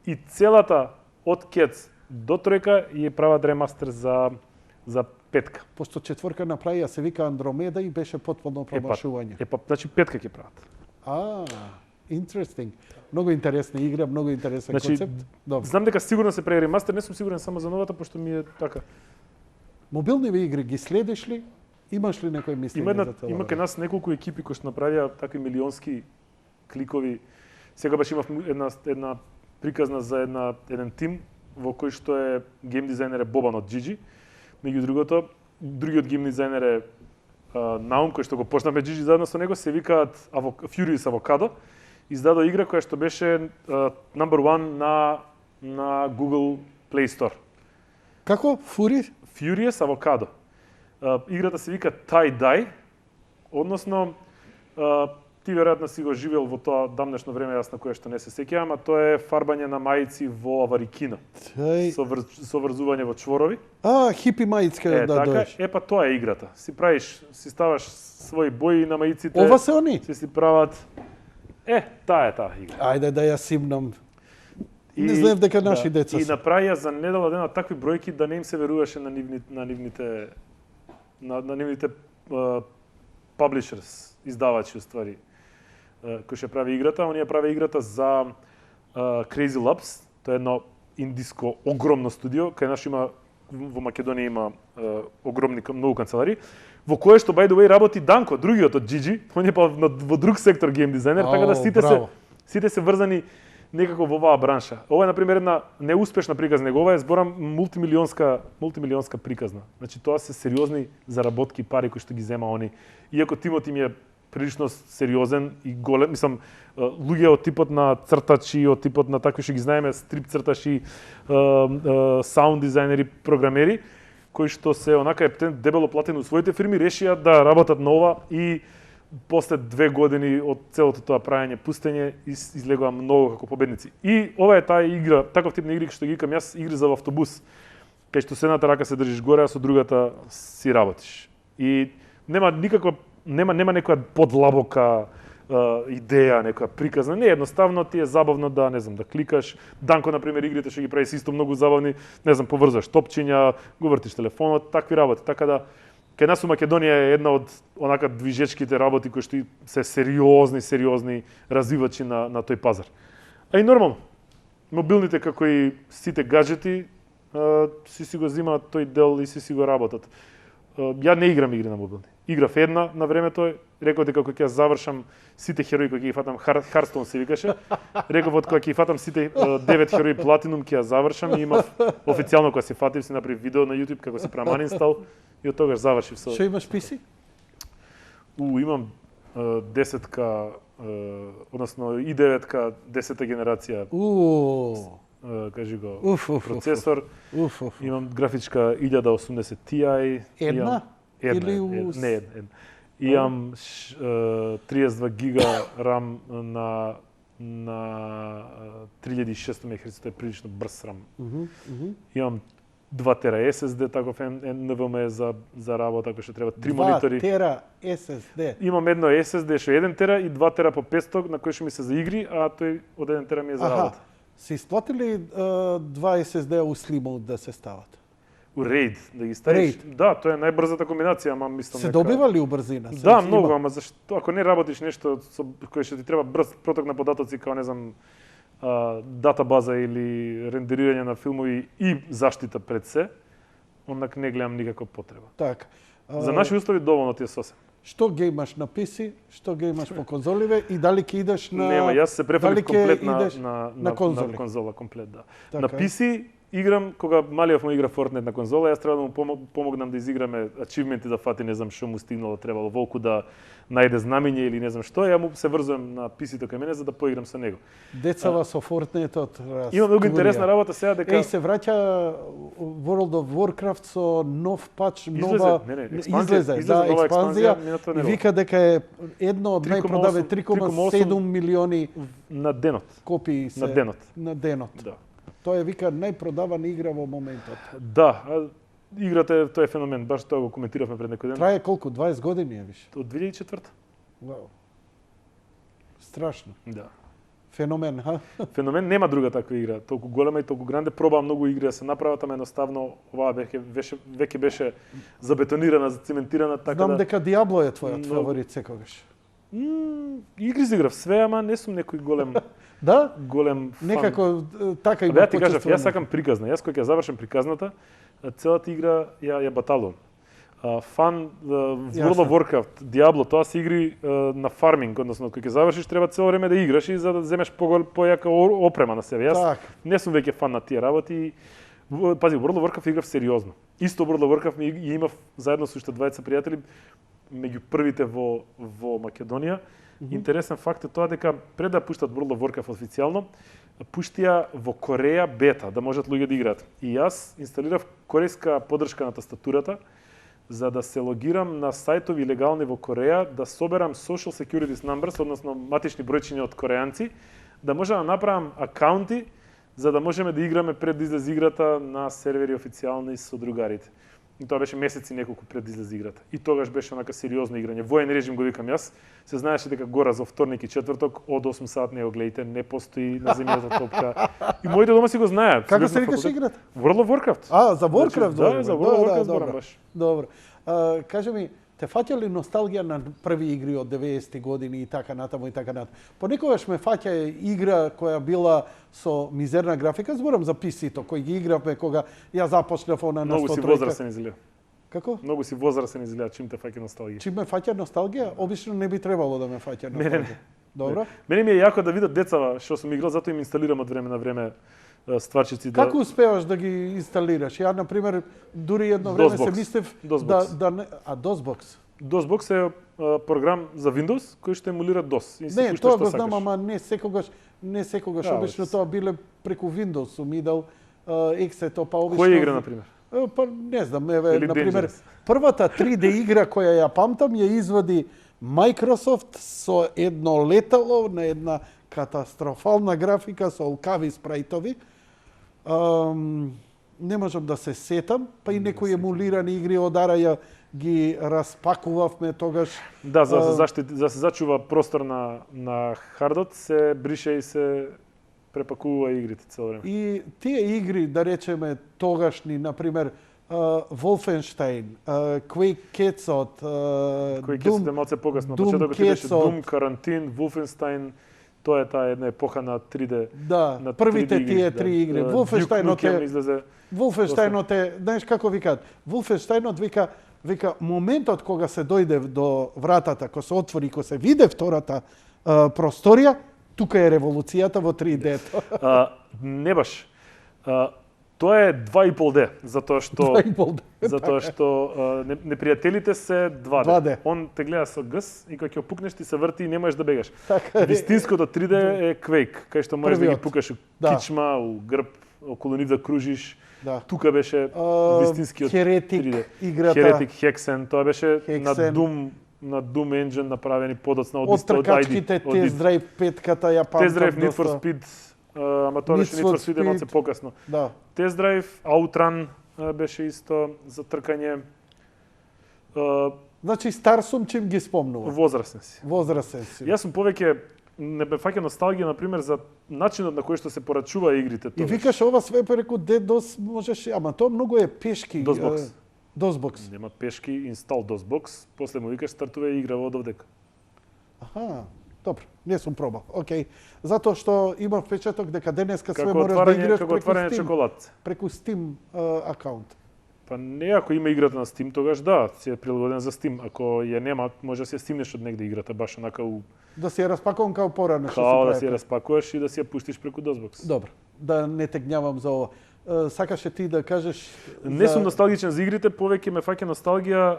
и целата од Кец до тројка ја прават ремастер за петка. Пошто четврка направија се вика Андромеда и беше потполно промашување. Значи петка ќе прават. Interesting. Многу интересна игра, многу интересен Значи, концепт. Добро. знам дека сигурно се прави ремастер, не сум сигурен само за новата, пошто ми е така. Мобилни игри ги следиш ли? Имаш ли некој мислење за тоа? Има кај нас неколку екипи кои што направија такви милионски кликови. Сега баш имав една приказна за еден тим во кој што е гейм дизајнер е Бобан од Джиджи. Меѓу другото, другиот гейм дизајнер е Наум, кој што го почнавме Джиджи заедно со него, се викаат Furious Avocado. Издадо игра која што беше number one на Google Play Store. Како? Furious Avocado. Играта се вика Tie Dye, односно ти веројатно си го живеел во тоа дамнешно време, јас на кое што не се сеќавам, а тоа е фарбање на маици во аварикина. Со врзување во чворови. Хипи маицка да доеш. Па тоа е играта. Си ставаш своји бои на маиците. Ова се они? Си прават. Таа е таа игра. Ајде да ја симнам. Не знаев дека наши деца И се. направија за недела дена такви бројки да не им се веруваше на нивните publishers, издавачи уствари, кои ќе прави играта. Оние прави играта за Crazy Labs, тоа е едно индиско огромно студио, кај нас има во Македонија има огромни многу канцелари, во кое што by the way работи Данко, другиот од Джиджи, он е па во друг сектор гейм дизајнер, така да сите се врзани некако во оваа бранша. Ова е на пример една неуспешна приказна, него ова е зборам мултимилионска приказна. Значи тоа се сериозни заработки, пари кои што ги зема они. Иако тимот им е прилично сериозен и голем, мислам, луѓе од типот на цртачи, од типот на такви што ги знаеме, стрип цртачи, саунд дизајнери, програмери, кои што се онака дебело платени у своите фирми, решија да работат на ова и после 2 години од целото тоа правење пустење излегува многу како победници. И ова е таа игра, таков тип на игри што ги викам јас, игри за автобус, кај што со едната рака се држиш горе, а со другата си работиш. И нема некоја подлабока идеја, некоја приказна. Не, едноставно ти е забавно да, не знам, да кликаш. Данко, на пример, игрите што ги прави се исто многу забавни, не знам, поврзаш топчиња, го вртиш телефонот, такви работи. Така да, кај нас у Македонија е една од онака движечките работи кои што се сериозни развивачи на тој пазар. А и нормално, мобилните како и сите гаджети си го земаат тој дел и си го работат. Ја не играм игри на мобилни. Играв една на времето, реков дека кога ќе завршам сите херои кои ќе ги фатам, Харстон се викаше, реков од кога ќе ги фатам сите 9 херои платинум ќе ја завршам и имав официјално кога се фатив, си направив видео на YouTube како се прави uninstall и од тогаш завршив со. Што имаш PC? Имам 10-ка, односно и 9-ка, 10-та генерација. Кажи го, процесор. Имам графичка 1080 Ti. Една? Или не една. Имам 32 гига RAM на 3600 МHz, тоа е прилично брз RAM. Имам 2 тера SSD, таков NVMe за работа, кој што треба 3 монитори. 2 тера SSD. Имам едно SSD што 1 тера и 2 тера по 500 на кој што ми се за игри, а тој од 1 тера ми е за работа. Си isплатили 2 SSD у Slim да се стават? У RAID да ги ставиш. RAID. Да, тоа е најбрзата комбинација, ама мислам се добива ли убрзина? Да, многу, ама зашто ако не работиш нешто со кое што ти треба брз проток на податоци, као не знам, датабаза или рендерирање на филмови и заштита пред се, онак не гледам никаква потреба. Так. За наши услови доволно ти е сосем. Што геймаш на PC, што геймаш по конзоливе и дали ќе идеш на... Нема, јас се префрлив комплет на конзоли? конзола, комплет, да. Така. На PC играм, кога малиот му игра Fortnite на конзола, јас треба да му помогнам да изиграме ачивменти да фати, не знам што му стигнало, требало волку да најде знамење или не знам што, ја му се врзувам на PC-то кај мене за да поиграм со него. Децава со Fortnite-от Има многу интересна работа сега дека се враќа World of Warcraft со нов пач, нова излезе нова експанзија и вика дека е едно од најпродаве 3,7 милиони на денот. Копии се на денот. Да. Тоа е вика најпродавана игра во моментот. Да, играта е тоа е феномен, баш тоа го коментиравме пред некој ден. Трае колку? 20 години е више. Од 2004. Вау. Страшно. Да. Феномен, ха? Феномен, нема друга таква игра. Толку голема и толку гранде, пробаа многу игри да се направат, ама едноставно оваа веќе беше забетонирана, зацементирана, така Знам да... дека Диабло е твојот фаворит секогаш. Игри си играв све, ама не сум некој голем Да? голем фан. Некако така има Ја ти кажав, почувствувам. јас сакам приказна. Јас кога ќе завршам приказната, целата игра ја баталувам. Фан World of Warcraft, Diablo, тоа се игри на фарминг, односно кога ќе завршиш треба цело време да играш и за да земеш појака опрема на себе. Јас не сум веќе фан на тие работи. Пази, World of Warcraft играв сериозно. Исто World of Warcraft ми имав заедно со уште двајца пријатели меѓу првите во Македонија. Интересен факт е тоа дека пред да пуштат World of Warcraft официјално, пуштија во Кореја бета, да можат луѓе да играат. И јас инсталирав корејска поддршка на тастатурата, за да се логирам на сајтови легални во Кореја, да соберам social security numbers, односно матични бројчиња од корејанци, да можам да направам акаунти, за да можеме да играме пред да излезе играта на сервери официјални со другарите. И тоа беше месеци неколку пред да излезе играта. И тогаш беше онака сериозно играње. Воен режим го викам јас. Се знаеше дека гора за вторник и четврток од 8 сат не го гледате, не постои на земјата топка. И моите дома си го знаат. Како се викаше играта? World of Warcraft. За Warcraft? Да, за World of Warcraft зборам баш. Добро. Кажи ми, те фаќа ли носталгија на први игри од 90-ти години и така натаму и така натаму? Понекогаш ме фаќа игра која била со мизерна графика, зборам за PC-то, кој ги игравме кога ја започнав она на 103. Многу си возрастен изгледа. Како? Многу си возрастен изгледа, чим те фаќа носталгија. Чим ме фаќа носталгија? Обично не би требало да ме фаќа носталгија. Добро. Мене ми е јако да видат децава што сум играл, затоа им инсталирам од време на време стварчици. Како успеваш да ги инсталираш? Ја, например, дури едно време се DOSBox. мислев DOSBox. да не... А, DOSBox? DOSBox е програм за Windows кој што емулира DOS. И си Не, пушташ тоа што го сакаш. знам, ама не секогаш, Да, обично бе. тоа биле преку Windows сум идал Ексето, па обично... Која игра, например? Па не знам, еве, Или например, Dangerous? првата 3D игра која ја памтам ја извади Microsoft со едно летало на една катастрофална графика со олкави спрајтови. Не можам да се сетам, па и некои емулирани игри од Араја ги распакувавме тогаш. Да, за да се зачува простор на хардот, се брише и се препакува игрите цело време. И тие игри, да речеме, тогашни, например, Wolfenstein, Quake Quetzot, Кој ќе се малце покасно, Doom почетокот ти беше Quetzot. Doom, Карантин, Wolfenstein, тоа е таа една епоха на 3D. Да, на првите 3D тие три игри. Duke Wolfensteinот Nukem е... излезе. Wolfensteinот е, знаеш како викаат? Wolfensteinot вика моментот кога се дојде до вратата, кога се отвори, кога се виде втората просторија, тука е револуцијата во 3D-то. Не баш. Тоа е 2,5D, затоа што 2,5D, затоа што непријателите се 2D. 2D. Он те гледа со гс и кога ќе опукнеш ти се врти и не можеш да бегаш. Така е. Вистинското 3D е Quake, кај што можеш да ги Првиот. пукаш у Да. кичма, у грб, околу нив да кружиш. Да. Тука беше вистинскиот Heretic 3D. играта. Heretic, Hexen, тоа беше Hexen. на Doom Engine направени подоцна од Од исто од тркачките ID. Test Drive 5-ката ја памтам. Test Drive, Need for доста. Speed, ама тоа беше Need Need for for Speed е малце Speed. покасно. Да. Test Drive, Outrun беше исто за тркање. Значи стар сум чим ги спомнува. Возрастен си. Возрастен си. Јас сум повеќе не ме фаќа носталгија на пример за начинот на кој што се порачува игрите И тогаш. викаш ова све преку DDoS можеш, ама тоа многу е пешки. DOSBox. DOSBox. Нема пешки, инстал DOSBox, после му викаш стартува и игра од овдека. Аха, добро, не сум пробал. Океј. Затоа што има впечаток дека денеска све Како можеш да отварање, играш како отварање Steam, чоколад. преку Steam акаунт. Па не, ако има играта на Steam, тогаш да, си е прилагоден за Steam. Ако ја нема, може да си ја стимнеш од негде играта, баш онака Да си ја распакувам као порано што као да се си ја прави. распакуваш и да си ја пуштиш преку DOSBox. Добро, да не те гневам за ова. Сакаше ти да кажеш Не сум носталгичен за игрите, повеќе ме фаќа носталгија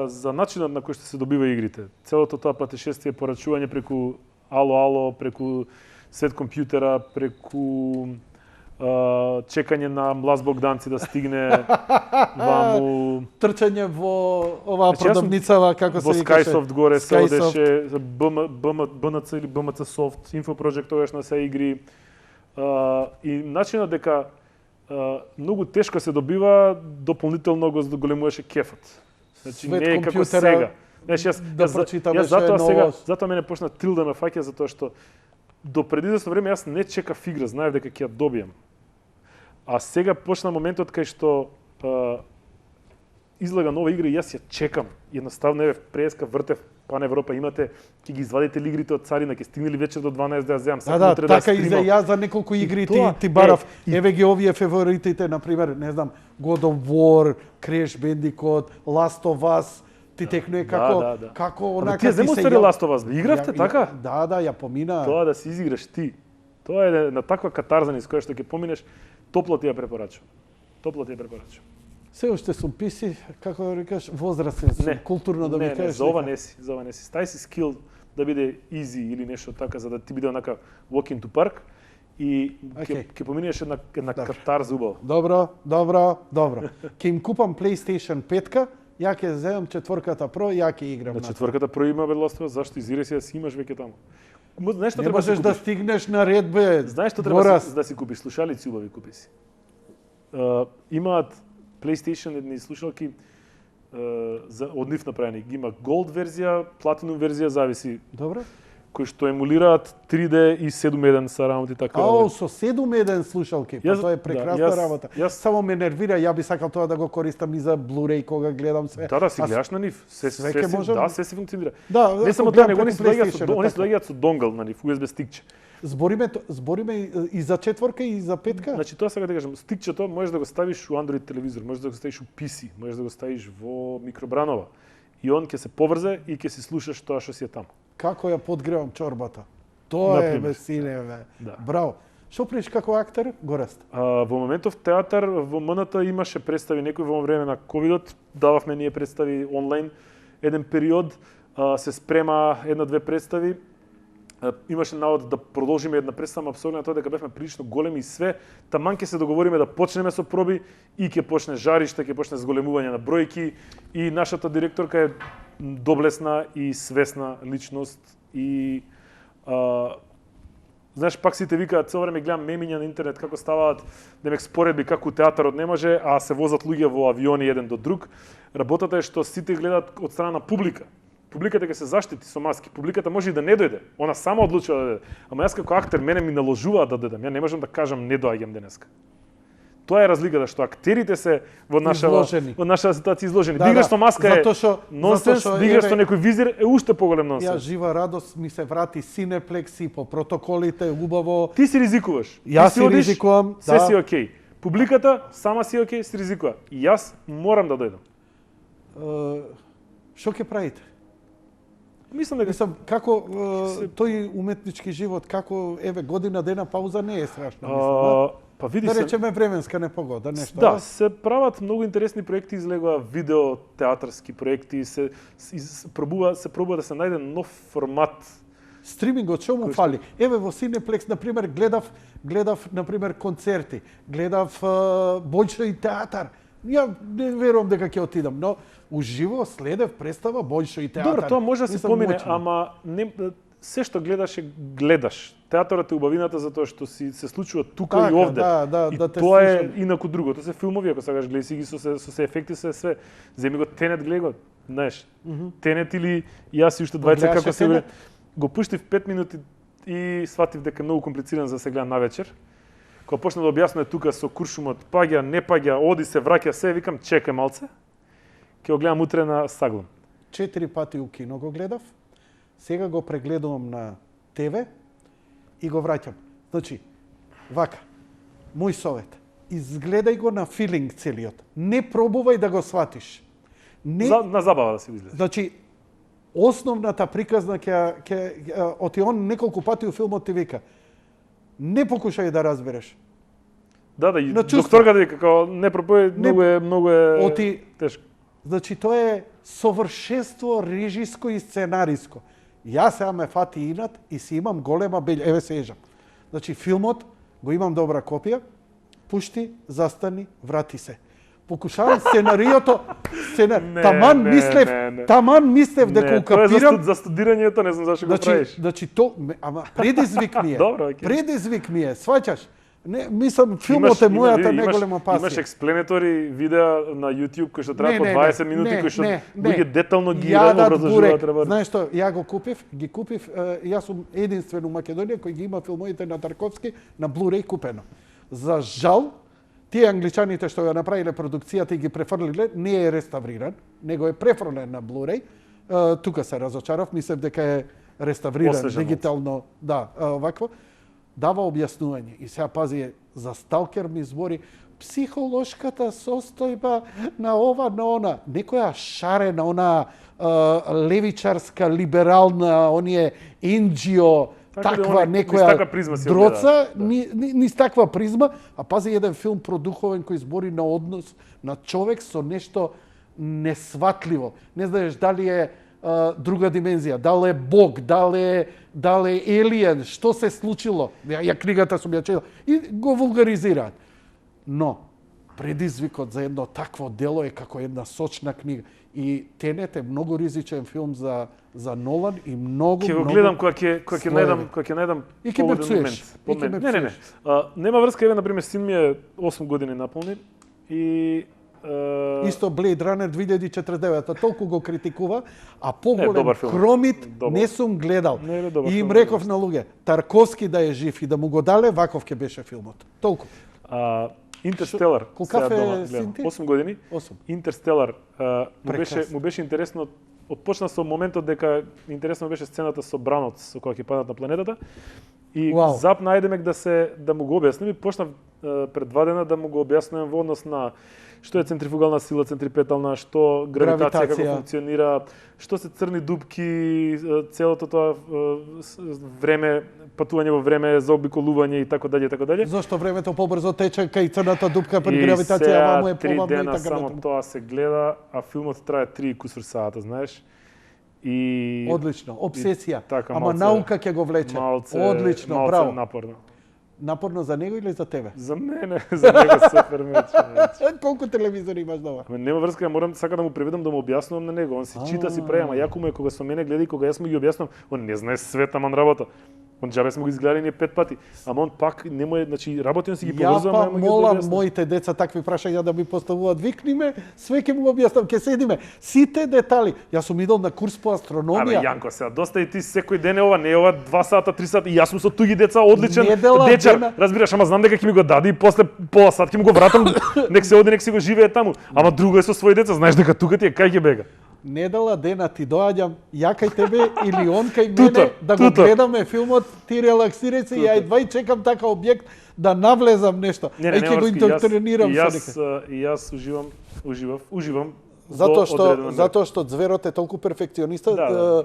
за начинот на кој што се добива игрите. Целото тоа патешествие, порачување преку ало, преку свет компјутера, преку чекање на Млаз Богданци да стигне ваму. трчање во оваа Значи, јас сум продавницава, како Во се викаше. Skysoft горе се Skysoft. одеше БНЦ или БМЦ Soft, Info Project тогаш на се игри. И начинот дека многу тешко се добива, дополнително го зголемуваше кефот. Значи Свет не е како компјутера, сега. Знаеш, да прочитаме затоа што е сега, новост. затоа мене почна трил да ме фаќа затоа што до преди известно време јас не чекав игра, знаев дека ќе ја добијам. А сега почна моментот кај што излага нова игра и јас ја чекам. Едноставно еве преска вртев пан Европа имате, ќе ги извадите ли игрите од царина, ќе стигне ли вечер до 12 да ја земам, Да, утре така и за стримам. јас за неколку игри тоа, ти барав. и- Еве ги овие фаворитите, на пример, не знам, God of War, Crash Bandicoot, Last of Us, ти текнуе како да. како Ама онака тие земо стари Last of Us, бе, игравте така? Да, ја помина. Тоа да си изиграш ти. Тоа е на таква катарза низ која што ќе поминеш, топло ти ја препорачувам. Топло ти ја препорачувам. Се уште сум писи, како да рекаш, возрастен сум, културно да ми не, кажеш. за ова дека- не си, за ова не си. Стај си скил да биде easy или нешто така, за да ти биде онака walk into park и Океј. ќе поминеш една Добро. катарза убава. Добро. Ќе им купам PlayStation 5-ка, ја ќе земам 4-ката Pro, ја ќе играм На на. четврката проима бе Ластова, зашто изири си да си имаш веќе таму. Знаеш што Не треба да си можеш да купиш? стигнеш на ред, бе. Знаеш што треба Горас. да си купиш? Слушалици убави купи си. Имаат PlayStation едни слушалки од нив направени. Ги има Gold верзија, Platinum верзија, зависи, Добро. кои што емулираат 3D и 7.1 са работи така. Ао, со 7.1 слушалки, па Јас- тоа е да, прекрасна јас- работа. јас- Само ме нервира, ја би сакал тоа да го користам и за Blu-ray кога гледам се. Да, си А гледаш на нив. све ќе си, можам? да, се си функционира. Да, Не ако само тоа, гледам него они преку се доаѓаат PlayStation, со они се така. доаѓаат со донгл на нив, USB стикче. Збориме и за 4-ка и за 5-ка? Значи тоа сега да кажам, стикчето можеш да го ставиш у Android телевизор, можеш да го ставиш у PC, можеш да го ставиш во микробранова. И он ќе се поврзе и ќе си слушаш тоа што си е таму. Како ја подгревам чорбата? Тоа е, Например. сине, бе. Да. Браво. Што правиш како актер, Гораст? Во моментов театар во МНТ имаше представи, некој во време на ковидот дававме ние представи онлайн еден период, се спрема една-две представи. Имаше навод да продолжиме една представа, апсолутно на тоа дека бевме прилично големи и све, таман ќе се договориме да почнеме со проби и ќе почне жариште, ќе почне зголемување на бројки и нашата директорка е доблесна и свесна личност и знаеш, пак сите викаат, цело време гледам мемиња на интернет како ставаат демек споредби како у театарот не може, а се возат луѓе во авиони еден до друг. Работата е што сите гледаат од страна на публика. Публиката ќе се заштити со маски. Публиката може и да не дојде. Она сама одлучува да дојде. Ама јас како актер мене ми наложуваат да дојдам. Ја не можам да кажам не доаѓам денеска. Тоа е разликата што актерите се во нашава ситуација изложени. Да играш со маска е нонсенс, да играш со некој визир е уште поголем нонсенс. Ја жива радост ми се врати синеплекси по протоколите, убаво. Ти си ризикуваш. Јас си ризикувам, се си окей. Публиката сама си окей, си ризикува. И јас морам да дојдам. Што ќе правите? Мислам дека како тој уметнички живот, како еве година дена пауза не е страшна, мислам. Па види да се. речеме временска непогода, нешто. Да, се прават многу интересни проекти, излегува видео, театарски проекти, се пробува да се најде нов формат. Стримингот што му фали? Еве во Синеплекс на пример гледав на пример концерти, гледав Бојчо и театар. Ја не верувам дека ќе отидам, но уживо следев представа Бојчо и театар. Добро, тоа може да се помине, ама не се што гледаш. Театарот е убавината за тоа што се случува тука и овде. И тоа е инаку другото се филмови, ако сакаш гледај си ги со се ефекти, се све. Земи го Тенет, гледај го, знаеш. Тенет или јас и уште двајца како се го пуштив 5 минути и сватив дека е многу комплициран за да се гледа навечер. Кога почна да објаснува тука со куршумот, паѓа, не паѓа, оди се, враќа се, викам чекај малце. Ќе го гледам утре на Саглом. 4 пати у кино го гледав. Сега го прегледувам на ТВ и го враќам. Значи, вака, мој совет, изгледај го на филинг целиот. Не пробувај да го сватиш. На забава да се излезе. Значи, основната приказна ќе оти он неколку пати у филмот ти вика. Не покушај да разбереш. Да, и докторка дека како не пробувај, многу е тешко. Значи, тоа е совршенство режиско и сценариско. Јас сега ме фати инат и си имам голема белја. Еве се ежам. Значи, филмот го имам добра копија, пушти, застани, врати се. Покушавам сценариото, таман мислев дека укапирам. Тоа е за студирањето, не знам зашто го правиш. Значи, ама предизвик ми е. Добро, окей. Предизвик ми е, сваќаш? Не, мислам, филмот е мојата најголема пасија. Имаш експленатори видеа на YouTube кои што траат по 20 минути, кои што луѓе детално ги образложуваат. Знаеш што, ја ги купив, јас сум единствен у Македонија кој ги има филмовите на Тарковски на Blu-ray купено. За жал, тие англичаните што ја направиле продукцијата и ги префрлиле, не е реставриран, него е префрлен на Blu-ray. Тука се разочарав, мислев дека е реставриран дигитално, да, вакво. Дава објаснување. И сега пази, за Сталкер ми збори психолошката состојба на ова, на она. Некоја шарена, она левичарска, либерална, оние NGO, таква некоја дроца, низ таква призма, а пази еден филм продуховен кој збори на однос на човек со нешто несватливо. Не знаеш дали е друга димензија, дали е Бог, дали е елиен, што се случило. Ја книгата сум ја читал и го вулгаризираат. Но предизвикот за едно такво дело е како една сочна книга. И Тенет е многу ризичен филм за Нолан и многу ќе го гледам кога ќе најдам и ќе ме псуеш. Не. Нема врска, еве на пример син ми е 8 години наполни и исто Blade Runner 2049, толку го критикува, а поголем Кромит не сум гледал. И им реков на луѓе, Тарковски да е жив и да му го дале, ваков ќе беше филмот. Толку. Интерстелар, сега дома гледам, 8 години. 8. Интерстелар, му беше интересно, отпочна со моментот дека интересно беше сцената со бранот, со која ќе паднат на планетата. И зап најдемек да му го објасним и почнав пред 2 дена да му го објаснувам во однос на што е центрифугална сила, центрипетална, што гравитација како функционира, што се црни дупки, целото тоа време, патување во време, заобиколување и така дале, и така дале. Зошто времето побрзо тече кај црната дупка при гравитација, ваму е повамно и така натаму. 3 дена само тоа се гледа, а филмот трае 3 кусур сата, знаеш. И одлично, обсесија. Така, ама наука ќе го влече. Одлично, малце браво. Напорно. Напорно за него или за тебе? За мене, за него супер меч. Колку телевизори имаш дома? Ама нема врска, морам сака да му преведам да му објаснувам на него. Он си чита, си прави, ама јако му е кога со мене гледа и кога јас му ги објаснувам, он не знае света ман работа. Он џабе сме го изгледали ние 5 пати, ама он пак не му е, значи работи он си ги поврзува, Ја па молам моите деца такви прашања да ми поставуваат, викни ме, све ќе му го објаснам, ќе седиме, сите детали. Јас сум идол на курс по астрономија. Абе Јанко, сега доста и ти секој ден е ова, не е ова 2 сата, 3 сати, и јас сум со туги деца одличен дечар. Разбираш, ама знам дека ќе ми го даде и после пола сат ќе му го вратам, нек се оди, нек си го живее таму. Ама друго е со своји деца, знаеш дека тука ти е кај ќе бега. Недела дена ти доаѓам, ја кај тебе или он кај мене, да го гледаме филмот, ти релаксирај се, ја едва и чекам така објект да навлезам нешто. Еј ќе го интертренирам со нека. И јас уживам. Затоа што Зверот е толку перфекциониста, Да.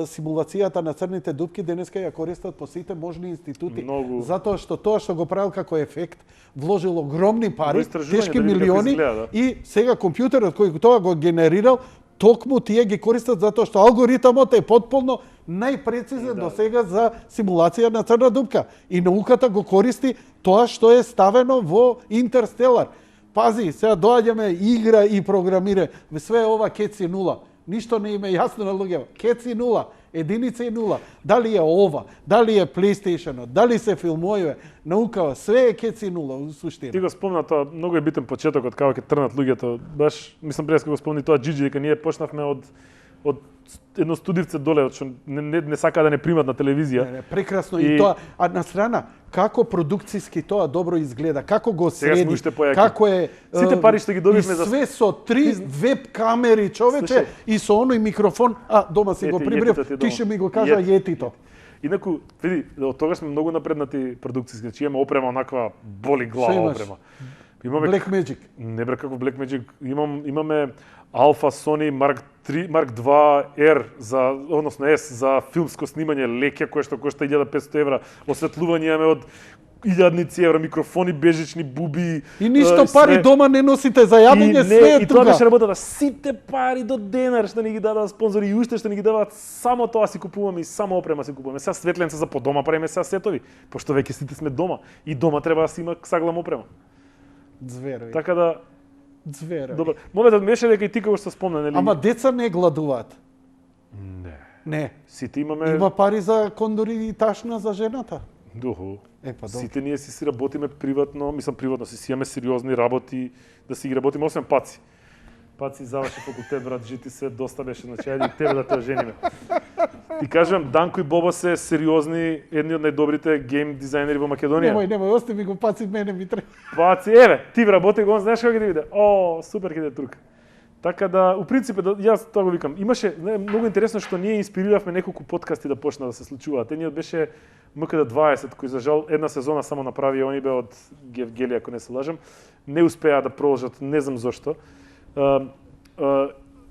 Симулацијата на црните дупки денеска ја користат по сите можни институти. Многу. Затоа што тоа што го правил како ефект, вложил огромни пари, тешки да милиони, изгледа, да. и сега компјутерот кој тоа го генерирал, токму тие ги користат затоа што алгоритмот е потполно најпрецизен до сега за симулација на црна дупка. И науката го користи тоа што е ставено во Интерстелар. Пази, сега доаѓаме игра и програмира, све ова кеци нула. Ништо не им е јасно на луѓето. Кеци нула, единица и нула. Дали е ова, дали е PlayStation, дали се филмоје, наукава, све е кеци нула у суштина. Ти го спомна тоа, многу е битен почетокот како ќе трнат луѓето. Баш мислам преска го спомни тоа Джиджи дека ние почнавме од едно студивце доле, што не сака да не примат на телевизија. Не, прекрасно и тоа, а на страна како продукциски тоа добро изгледа, како го среди, како е сите пари што ги добивме за све со 3 веб камери, човече, и со оној микрофон, дома си го прибрев, ти ќе ми го кажа јетито. Инаку, види, од тогаш сме многу напреднати продукциски, значи имаме опрема онаква боли глава опрема. Имаме Blackmagic. Не бре како Blackmagic, имаме Alpha Sony Mark 2 R односно S за филмско снимање, леќа кое што кошта 1500 евра, осветлување имаме од 1000 евра, микрофони бежични, буби. И ништо пари дома не носите за јадење, све е тука. И тоа беше работата, сите пари до денар што ни ги дадат спонзори и уште што ни ги даваат, само тоа си купуваме и само опрема си купуваме. Сега светленца за по дома правиме сега сетови, пошто веќе сите сме дома и дома треба да си има саглам опрема. Зверови. Така да Зверови. Добро. Моментот беше дека и ти како што спомна, нели? Ама деца не гладуваат. Не. Сите имаме. Има пари за кондори и ташна за жената. Духу. Па сите ние си работиме приватно, мислам приватно, си имаме сериозни работи, да си ги работиме, освен Паци. Паци заврши факултет, брат, жити се, доста беше, значи, ајде и тебе да те ожениме. Ти кажам, Данко и Боба се сериозни, едни од најдобрите гейм дизајнери во Македонија. Немој, остави го Паци, мене ми треба. Паци, еве, ти работи го, знаеш како ќе ти биде? О, супер ќе ти трука. Така да, у принцип, јас тоа го викам, имаше многу интересно што ние инспириравме неколку подкасти да почна да се случуваат. Едниот беше МКД 20, кој за жал една сезона само направи, они бе од Гевгели, ако не се лажам, не успеа да продолжат, не знам зошто.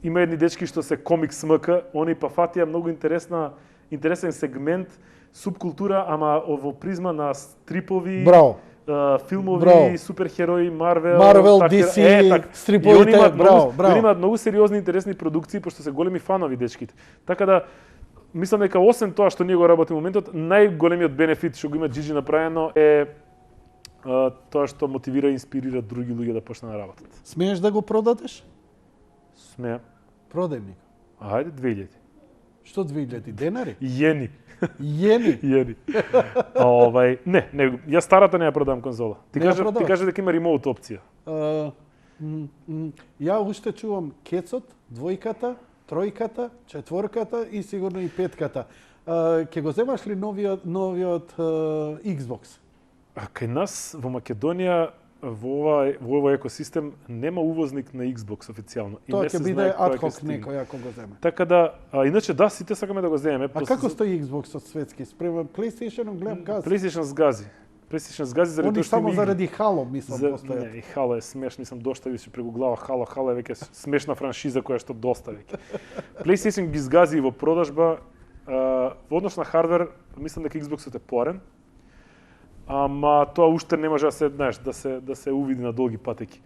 Има едни дечки што се комикс МК, они па фатија многу интересен сегмент, субкултура, ама во призма на стрипови, филмови, суперхерои, Марвел, DC, стриповите, браво. Они имаат многу сериозни интересни продукции, пошто се големи фанови дечките. Така да, мислам дека освен тоа што ние го работиме во моментот, најголемиот бенефит што го има Джиджи направено е тоа што мотивира и инспирира други луѓе да почнат да работат. Смееш да го продадеш? Смеам. Продај ми. Ајде 2000. Што 2000 денари? Јени. Јени. Не, јас старата не ја продам конзола. Ти кажа дека има ремоут опција. Ја уште чувам кецот, двојката, тројката, четворката и сигурно и петката. Ќе го земаш ли новиот Xbox? Кај нас во Македонија во овој екосистем нема увозник на Xbox официјално. Тоа ќе биде адхок некој ако го земе. Така да, иначе да, сите сакаме да го земеме. А како стои Xbox од светски спрема PlayStation, гледам гази. PlayStation сгази. PlayStation згази заради Они тоа што има само игри. заради Halo, мислам, постојат. Не, и Halo е смешно, мислам доста више преку глава Halo е веќе смешна франшиза која што доста веќе. PlayStation ги згази во продажба во однос на хардвер, мислам дека Xbox-от е поарен. Ама тоа уште не може да се, знаеш, да се увиди на долги патеки.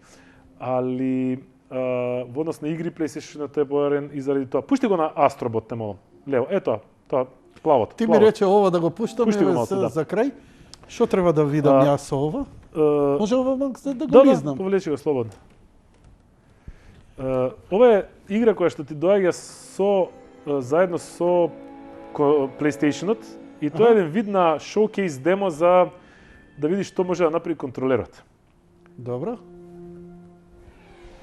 Али во однос на игри PlayStation-от е поарен и заради тоа. Пушти го на Astrobot, те молам. Лево, ето тоа плавото. Ти ми рече ова да го пуштаме Пушти го малку, да. за крај. Што треба да видам јас со ова? Може ова да го лизнам? Да, повлечи го слободно. Ова е игра која што ти доаѓа заедно со PlayStation-от и тоа е еден вид на шоукейс демо за да видиш што може да направи контролерот. Добро.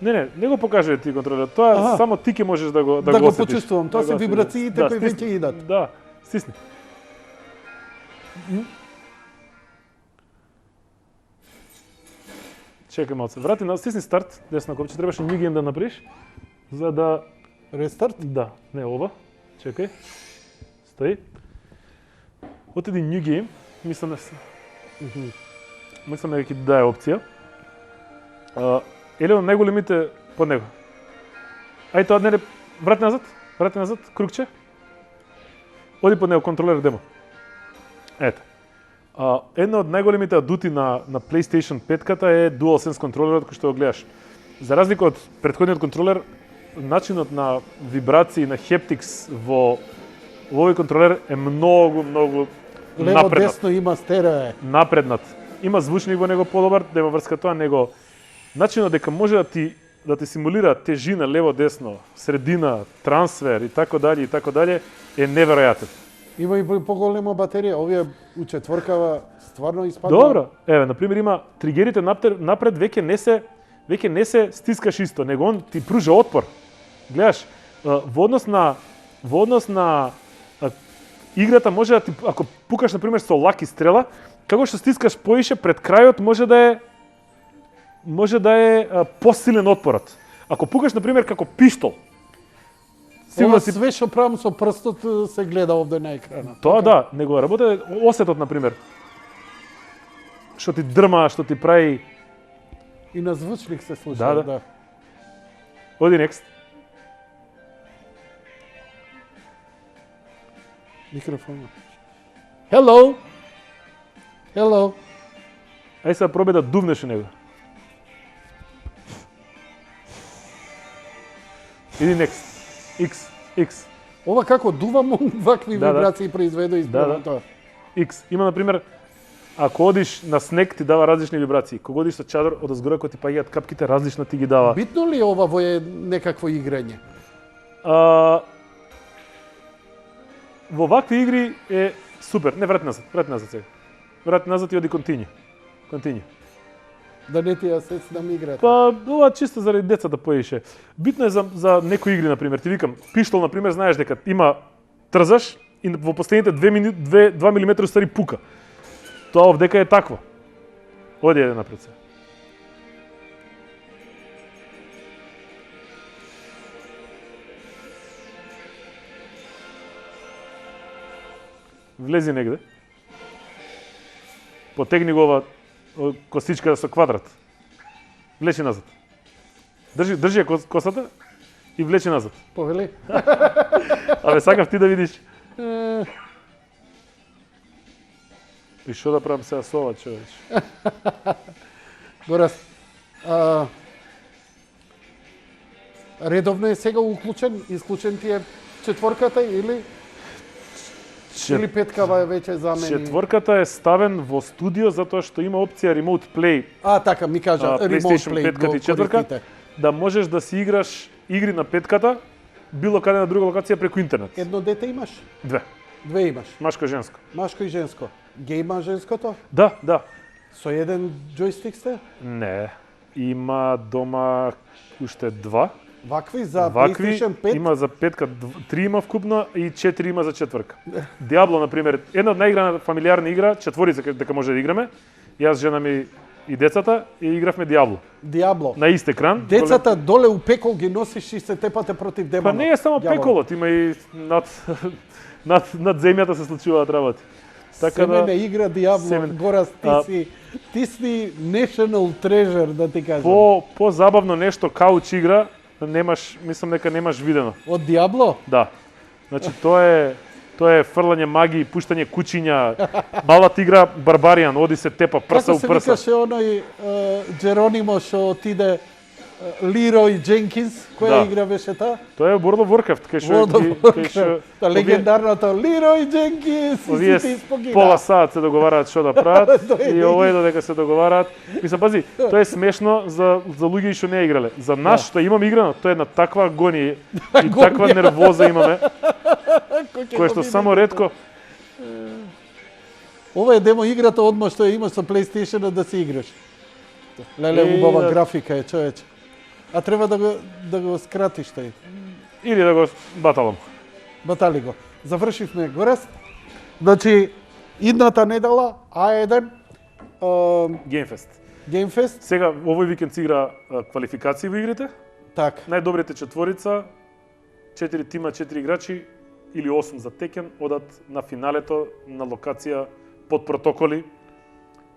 Не го покажува ти контролерот. Тоа само ти ќе можеш да го Да го осетиш. почувствувам. Тоа се вибрациите кои веќе идат. Да, стисни. Чекај малце. Врати на стисни старт, десно копче, требаше New Game да направиш за да Рестарт? да, не ова. Чекај. Стои. Отиди New Game, мислам дека ќе даде опција. Еле од најголемите под него. Ај тоа не врати назад, кругче. Оди под него контролер демо. Ето. Една од најголемите адути на PlayStation 5-ката е DualSense контролерот кој што го гледаш. За разлика од претходниот контролер, начинот на вибрации, на haptics во овој контролер е многу Лево напреднат. десно има стерео. Напреднат. Има звучник во него подобар, нема врска тоа, него начинот дека може да ти симулира тежина лево десно, средина, трансфер и така дале е неверојатен. Има и поголема батерија. Овие у четворкава стварно испадува. Добро. Еве, на пример има тригерите напред веќе не се стискаш исто, него он ти пружа отпор. Гледаш, во однос на играта може да ти, ако пукаш на пример со лак и стрела, како што стискаш поише пред крајот може да е посилен отпорот. Ако пукаш на пример како пиштол, Ова све што правам со прстот се гледа овде на екранот. Тоа да, него работи осетот на пример. Што ти дрма, што ти прави. И на звучник се слуша, Да. Оди next. Микрофонот. Hello. Ај сега пробај да дувнеш у него. Иди next. X. Ова како дувам, вакви Да. вибрации произведува и Да. тоа. X. Има, например, ако одиш на снег, ти дава различни вибрации. Кога одиш со чадор, од озгора кога ти паѓаат капките, различно ти ги дава. Битно ли ова во некакво играње? Во вакви игри е супер. Не, врати назад сега. Врати назад и оди continue. Да не ти ја сецнам играта. Па, ова чисто заради децата поише. Битно е за некои игри, например. Ти викам, пиштол, например, знаеш дека има трзаш и во последните 2 мм стари пука. Тоа овдека е такво. Оди еден напред се. Влези негде. Потегни го ова косичка со квадрат. Влечи назад. Држи ја косата и влечи назад. Повели? Абе, сакав ти да видиш. И што да правам сега со ова, човеч? Горас, редовно е сега исклучен ти е четворката или петкава е веќе замени? Четворката е ставен во студио затоа што има опција Remote Play. Така ми кажа, Remote PlayStation Play 5 и 4, да можеш да си играш игри на петката било каде на друга локација преку интернет. Едно дете имаш? Две, имаш. машко и женско. Машко и женско. Гейма женското? Да. Со еден джойстик сте? Не. Има дома уште 2. Вакви за PlayStation 5? Има за петка 3 има вкупно и 4 има за четврка. Диабло, например, една од најиграна фамилиарна игра, четворица дека може да играме. Јас, жена ми и децата и игравме Диабло. На ист екран. Децата доле у пекол ги носиш и се тепате против демонот. Па не е само пеколот, има и над земјата се случуваат работи. Така да Семене игра Диабло, Семен- Горас, ти си national treasure, да ти кажам. по-забавно нешто кауч игра немаш, мислам дека немаш видено. Од Диабло? Да. Значи тоа е фрлање магии, пуштање кучиња. Балат игра Барбаријан, оди се тепа прса Како у се прса. викаше оној Джеронимо што отиде Лирој Дженкинс, која Да. игра беше таа? Тоа е World of Warcraft, кај што World of кај што Warcraft. Та легендарната Лирој Дженкинс, и овие сите испогина. пола сат се договараат што да прават Тоа е и овој додека се договараат. Мислам, пази, тоа е смешно за луѓе што не играле. За нас што имаме играно, тоа е една таква агонија и таква нервоза имаме, која што само ретко Ова е демо играта одма што ја имаш со PlayStation да си играш. Леле, убава да. графика е, човече. А треба да го скратиш тај. или да го баталам. Батали го. Завршивме Горест. Значи, идната недела, А1, Gamefest. Gamefest, Сега овој викенд се игра квалификации во игрите. така. Најдобрите четворица, 4 тима, 4 играчи или 8 за Текен одат на финалето на локација под протоколи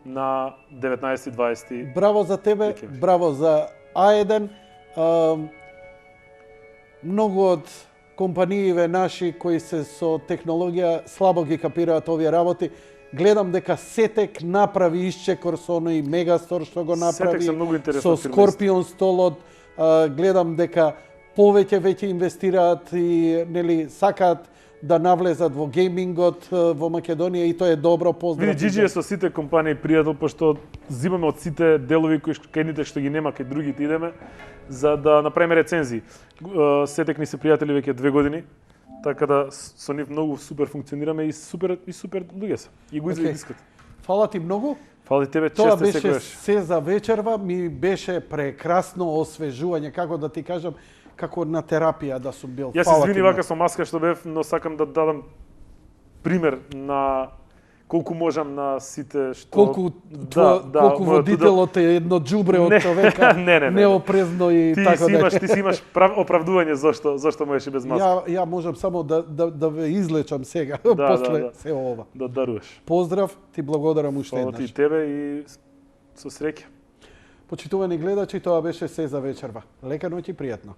на 19-20. Браво за тебе, Викенд. браво за А1. Многу од компанииве наши кои се со технологија слабо ги капираат овие работи. Гледам дека Сетек направи исчекор со оној Мегастор што го направи. Сетек се многу интересна со фирма, Скорпион столот. Гледам дека повеќе веќе инвестираат и нели сакаат да навлезат во геймингот во Македонија и тоа е добро, поздрав. Види, Джиджи е со сите компании пријател, пошто зимаме од сите делови кои кај едните што ги нема, кај другите идеме, за да направиме рецензии. Сетек ни се пријатели веќе 2 години, така да со нив многу супер функционираме и супер луѓе се. И го Океј. искат. Фала ти многу. Фала ти тебе, Тоа често беше секогаш. се за вечерва, ми беше прекрасно освежување, како да ти кажам, како на терапија да сум бил. Јас Фала ти извини многу. вака со маска што бев, но сакам да дадам пример на колку можам на сите што Колку колку мојот водителот е едно џубре од Не, човека, не. неопрезно и Ти така си да. имаш оправдување зашто можеш и без маска. Ја можам само да ве излечам сега Да, после да. се ова. Да даруваш. Поздрав, ти благодарам уште Фала ти еднаш. тебе и со среќа. Почитувани гледачи, тоа беше се за вечерва. Лека ноќ и пријатно.